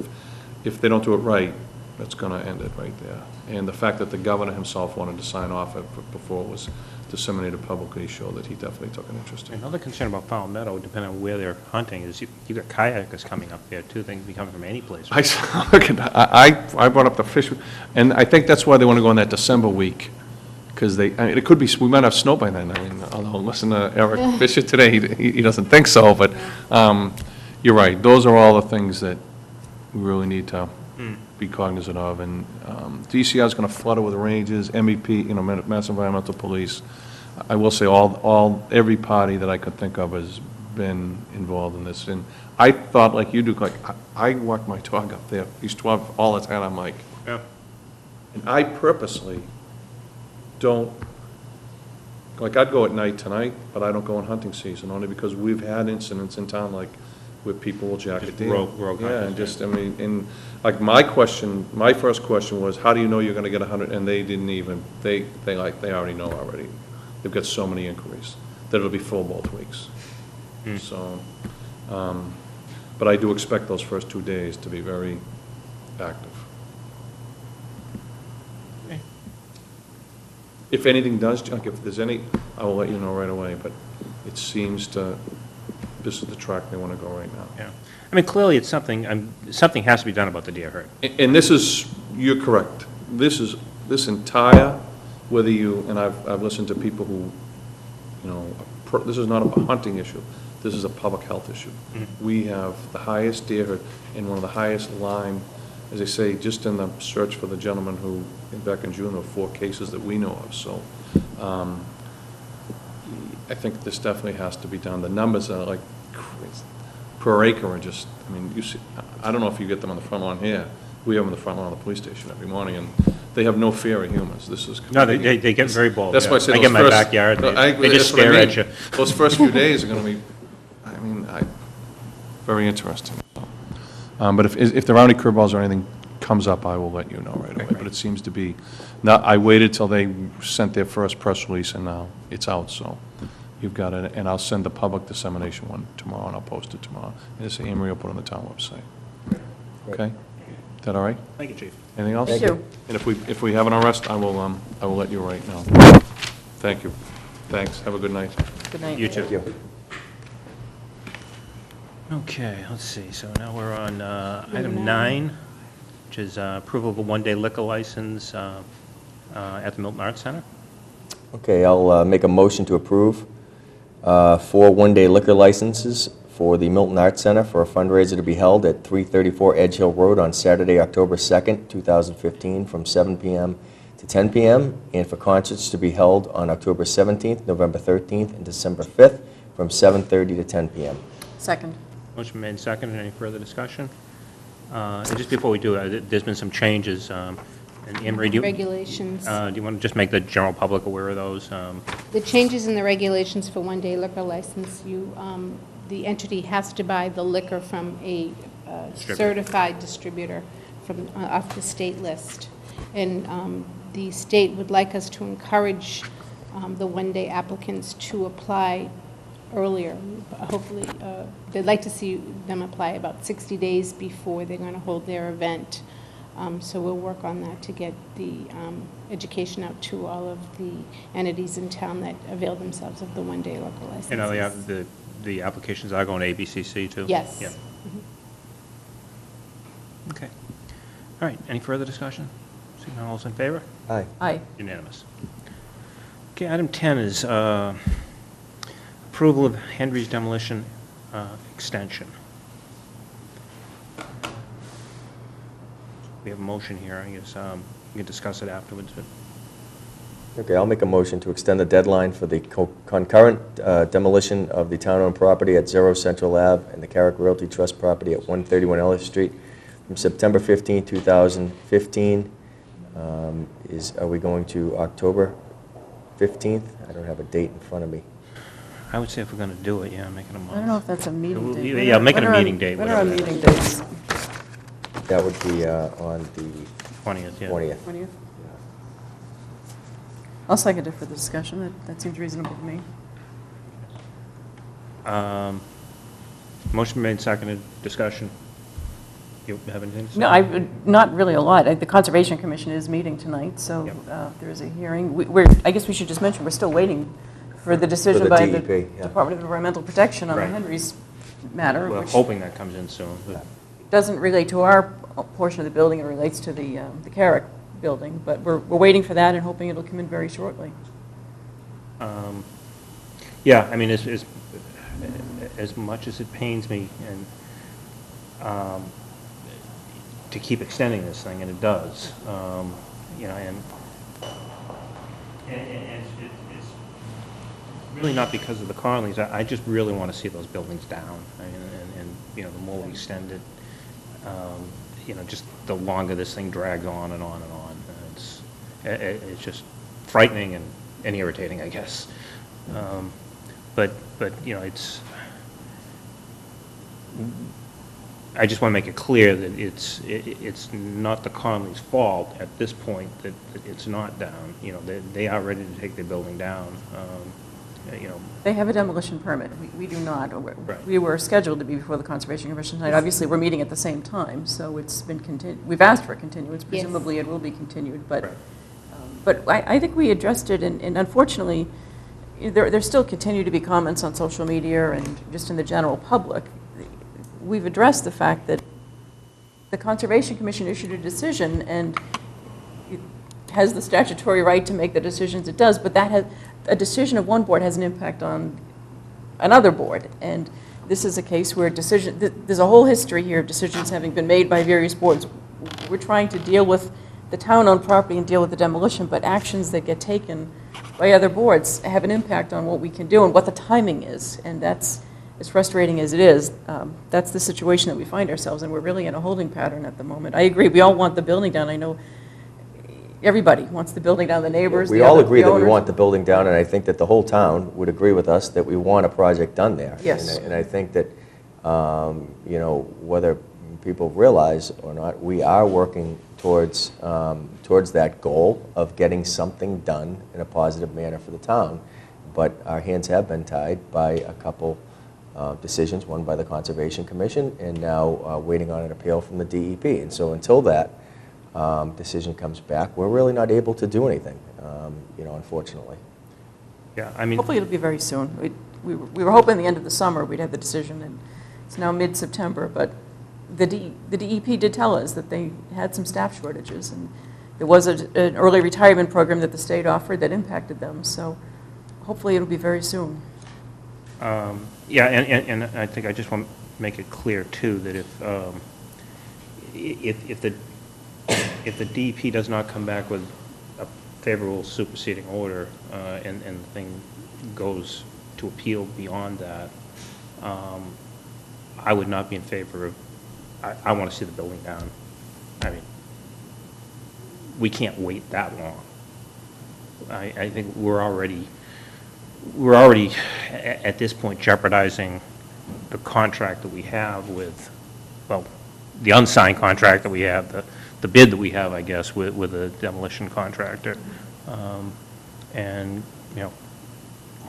if they don't do it right, that's going to end it right there. And the fact that the governor himself wanted to sign off before it was disseminated publicly showed that he definitely took an interest in it. Another concern about Powell Meadow, depending on where they're hunting, is you got kayakers coming up there too. They can be coming from any place. I brought up the fish, and I think that's why they want to go on that December week, because it could be, we might have snow by then. Although, listen to Eric Fisher today, he doesn't think so, but you're right. Those are all the things that we really need to be cognizant of. And DCR is going to flood it with ranges, MEP, Mass Environmental Police. I will say every party that I could think of has been involved in this. And I thought, like you do, like I walk my dog up there, he's 12 all the time. I'm like, Yeah. and I purposely don't, like I'd go at night tonight, but I don't go in hunting season, only because we've had incidents in town like where people will jack a Just deer. rogue Yeah, hunters, and just, I mean, and like my first question was, how do you know you're gonna get 100? And they didn't even, they already know already. They've got so many inquiries that it'll be full both weeks. So, but I do expect those first 2 days to be very active. Okay. If anything does, like if there's any, I will let you know right away, but it seems this is the track they want to go right now. Yeah. I mean, clearly, it's something, something has to be done about the deer herd. And this is, you're correct, this entire, whether you, and I've listened to people who, you know, this is not a hunting issue, this is a public health issue. We have the highest deer herd and one of the highest Lyme, as I say, just in the search for the gentleman who, back in June, there were 4 cases that we know of, so I think this definitely has to be done. The numbers are like, per acre are just, I mean, you see, I don't know if you get them on the front lawn here, we have them on the front lawn of the police station every morning, and they have no fear of humans. This is. No, they get very bold. That's yeah. why I say I those get in my first- backyard, No, they just that's what I stare at mean. you. Those first few days are gonna be, I mean, very interesting. But if there are any curveballs or anything comes up, I will let you know right away. But it seems to be, I waited till they sent their first press release, and now it's out, so you've got it. And I'll send the public dissemination one tomorrow, and I'll post it tomorrow. And it's Amory will put it on the town website. Okay? Is that all right? Thank you, Chief. Anything else? Thank you. And if we have an arrest, I will let you right know. Thank you. Thanks. Have a good night. Good night. You too. Thank you. Okay, let's see, so now we're on item 9, which is approval of a one-day liquor license at the Milton Arts Center. Okay, I'll make a motion to approve 4 one-day liquor licenses for the Milton Arts Center for a fundraiser to be held at 334 Edge Hill Road on Saturday, October 2nd, 2015, from 7 p.m. to 10 p.m., and for concerts to be held on October 17th, November 13th, and December 5th, from 7:30 to 10 p.m. Second. Motion made and seconded. Any further discussion? And just before we do, there's been some changes. And Anne Marie, do Regulations. you want to just make the general public aware of those? The changes in the regulations for one-day liquor license, the entity has to buy the liquor from a Distributor. certified distributor from, off the state list. And the state would like us to encourage the one-day applicants to apply earlier. Hopefully, they'd like to see them apply about 60 days before they're going to hold their event. So we'll work on that to get the education out to all of the entities in town that avail themselves of the one-day liquor license. You know, the applications are going to ABCC too? Yes. Yeah. Okay. All right, any further discussion? Seeing none, all those in favor? Aye. Aye. Unanimous. Okay, item 10 is approval of Henry's demolition extension. We have a motion here, I guess we can discuss it afterwards, but Okay, I'll make a motion to extend the deadline for the concurrent demolition of the town-owned property at 0 Central Ave and the Carrick Realty Trust property at 131 Ellis Street from September 15, 2015. Are we going to October 15th? I don't have a date in front of me. I would say if we're going to do it, yeah, make it a month. I don't know if that's a meeting date. Yeah, make it a What are our- meeting date, What are our whatever that meeting dates? That would be on the 20th, yeah. 20th. 20th? I'll second it for the discussion. That seems reasonable to me. Motion made, seconded, discussion. You have anything to say? No, not really a lot. The Conservation Commission is meeting tonight, so Yep. there is a hearing. I guess we should just mention, we're still waiting for the decision the by the DEP, yeah. Department of Environmental Protection on the Right. Henry's matter, We're which hoping that comes in soon. but- doesn't relate to our portion of the building. It relates to the Carrick building, but we're waiting for that and hoping it'll come in very shortly. Yeah, I mean, as much as it pains me and to keep extending this thing, and it does, you know, and it's really not because of the Conleys. I just really want to see those buildings down, and you know, the more we extend it, you know, just the longer this thing drags on and on and on. It's just frightening and irritating, I guess. But you know, I just want to make it clear that it's not the Conleys' fault at this point that it's not down. You know, they are ready to take their building down. You know, They have a demolition permit. We do not. Right. We were scheduled to be before the Conservation Commission tonight. Obviously, we're meeting at the same time, so it's been we've asked for a continuance. Presumably, it will be continued, but Right. but I think we addressed it, and unfortunately, there still continue to be comments on social media and just in the general public. We've addressed the fact that the Conservation Commission issued a decision, and it has the statutory right to make the decisions it does, but that has, a decision of one board has an impact on another board. And this is a case where there's a whole history here of decisions having been made by various boards. We're trying to deal with the town-owned property and deal with the demolition, but actions that get taken by other boards have an impact on what we can do and what the timing is. And that's, as frustrating as it is, that's the situation that we find ourselves in. We're really in a holding pattern at the moment. I agree, we all want the building down. I know everybody wants the building down, the neighbors, We all agree that we owners. want the building down, and I think that the whole town would agree with us that we want a project done there. Yes. And I think that, you know, whether people realize or not, we are working towards that goal of getting something done in a positive manner for the town. But our hands have been tied by a couple decisions, one by the Conservation Commission, and now waiting on an appeal from the DEP. And so until that decision comes back, we're really not able to do anything, you know, unfortunately. Yeah, I mean, Hopefully it'll be very soon. We were hoping the end of the summer we'd have the decision, and it's now mid-September, but the DEP did tell us that they had some staff shortages, and there was an early retirement program that the state offered that impacted them, so hopefully it'll be very soon. yeah, and I think I just want to make it clear, too, that if the DEP does not come back with a favorable superseding order, and the thing goes to appeal beyond that, I would not be in favor of, I want to see the building down. I mean, we can't wait that long. I think we're already at this point jeopardizing the contract that we have with, well, the unsigned contract that we have, the bid that we have, I guess, with a demolition contractor. And, you know,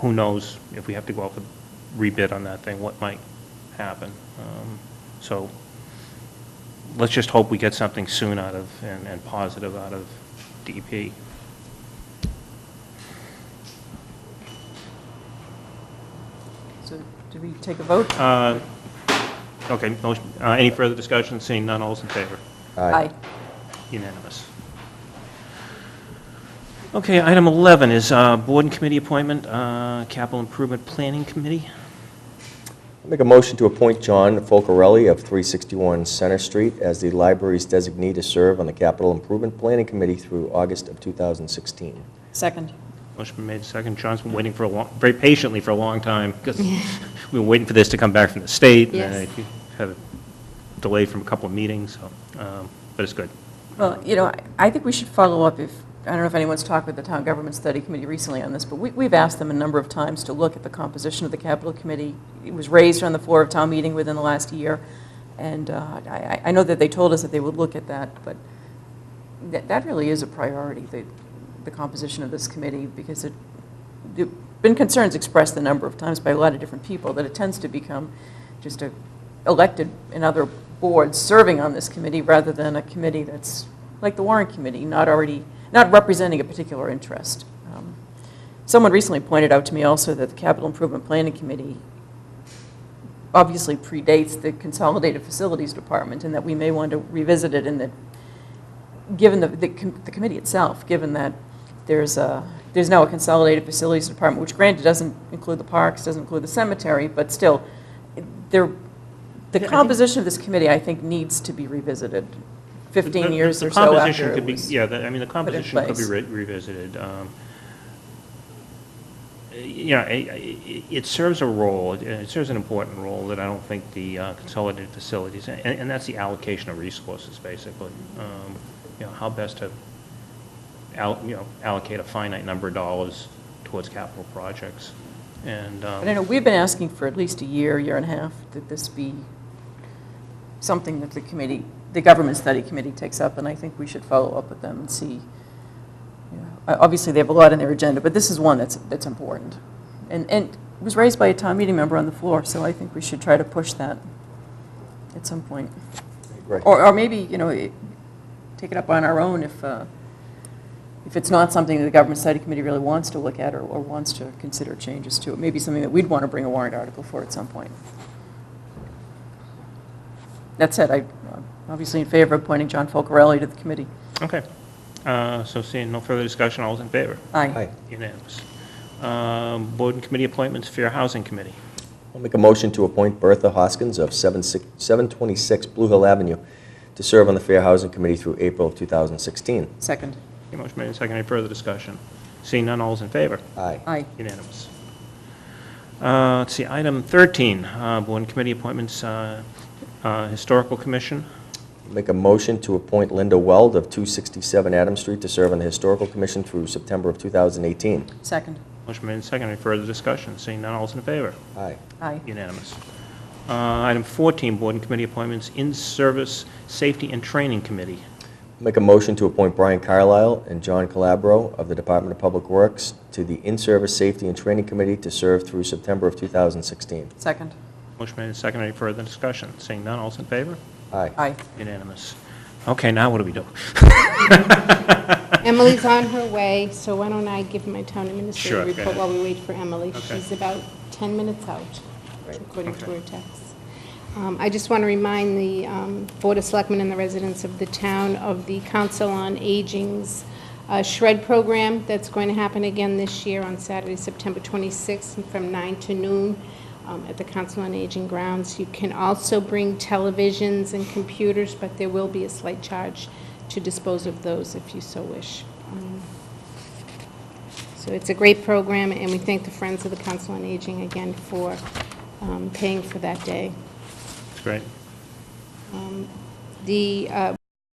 who knows if we have to go out for rebid on that thing, what might happen. So let's just hope we get something soon out of, and positive out of DEP. So do we take a vote? Okay, motion, any further discussion? Seeing none, all's in favor? Aye. Unanimous. Okay, item 11 is board and committee appointment, Capital Improvement Planning Committee. I'll make a motion to appoint John Folcarelli of 361 Center Street as the library's designee to serve on the Capital Improvement Planning Committee through August of 2016. Second. Motion been made second. John's been waiting for very patiently for a long time, because we were waiting for this to come back from the state. Yes. And had a delay from a couple of meetings, so, but it's good. Well, you know, I think we should follow up I don't know if anyone's talked with the Town Government Study Committee recently on this, but we've asked them a number of times to look at the composition of the Capital Committee. It was raised on the floor of town meeting within the last year, and I know that they told us that they would look at that, but that really is a priority, the composition of this committee, because there have been concerns expressed a number of times by a lot of different people that it tends to become just elected in other boards serving on this committee rather than a committee that's like the Warrant Committee, not representing a particular interest. Someone recently pointed out to me also that the Capital Improvement Planning Committee obviously predates the Consolidated Facilities Department, and that we may want to revisit it, and that given the committee itself, given that there's now a Consolidated Facilities Department, which granted doesn't include the parks, doesn't include the cemetery, but still, the composition of this committee, I think, needs to be revisited 15 years or so after it was I mean, the composition could be revisited. You know, it serves a role, it serves an important role that I don't think the Consolidated Facilities, and that's the allocation of resources, basically. You know, how best to allocate a finite number of dollars towards capital projects. And But I know we've been asking for at least a year and a half that this be something that the government study committee takes up, and I think we should follow up with them and see. Obviously, they have a lot on their agenda, but this is one that's important. And it was raised by a town meeting member on the floor, so I think we should try to push that at some point. Right. Or maybe, take it up on our own if it's not something that the government study committee really wants to look at or wants to consider changes to. It may be something that we'd want to bring a warrant article for at some point. That said, I'm obviously in favor of appointing John Folcarelli to the committee. Okay. So seeing no further discussion, all those in favor? Aye. Aye. Unanimous. Board and committee appointments, Fair Housing Committee. I'll make a motion to appoint Bertha Hoskins of 726 Blue Hill Avenue to serve on the Fair Housing Committee through April of 2016. Second. Okay, motion made and seconded. Any further discussion? Seeing none, all those in favor? Aye. Aye. Unanimous. Let's see, item 13, board and committee appointments, Historical Commission. Make a motion to appoint Linda Weld of 267 Adams Street to serve on the Historical Commission through September of 2018. Second. Motion made and seconded. Any further discussion? Seeing none, all those in favor? Aye. Aye. Unanimous. Item 14, board and committee appointments, In-Service Safety and Training Committee. Make a motion to appoint Brian Carlisle and John Calabro of the Department of Public Works to the In-Service Safety and Training Committee to serve through September of 2016. Second. Motion made and seconded. Any further discussion? Seeing none, all those in favor? Aye. Aye. Unanimous. Okay, now what do we do? Emily's on her way, so why don't I give my town Sure, administrator go report ahead. while we wait for Emily. Okay. She's about 10 minutes out, according to Okay. her text. I just want to remind the Board of Selectmen and the residents of the town of the Council on Aging's shred program that's going to happen again this year on Saturday, September 26th, from 9 to noon at the Council on Aging grounds. You can also bring televisions and computers, but there will be a slight charge to dispose of those if you so wish. So it's a great program, and we thank the Friends of the Council on Aging again for paying for that day. That's great. The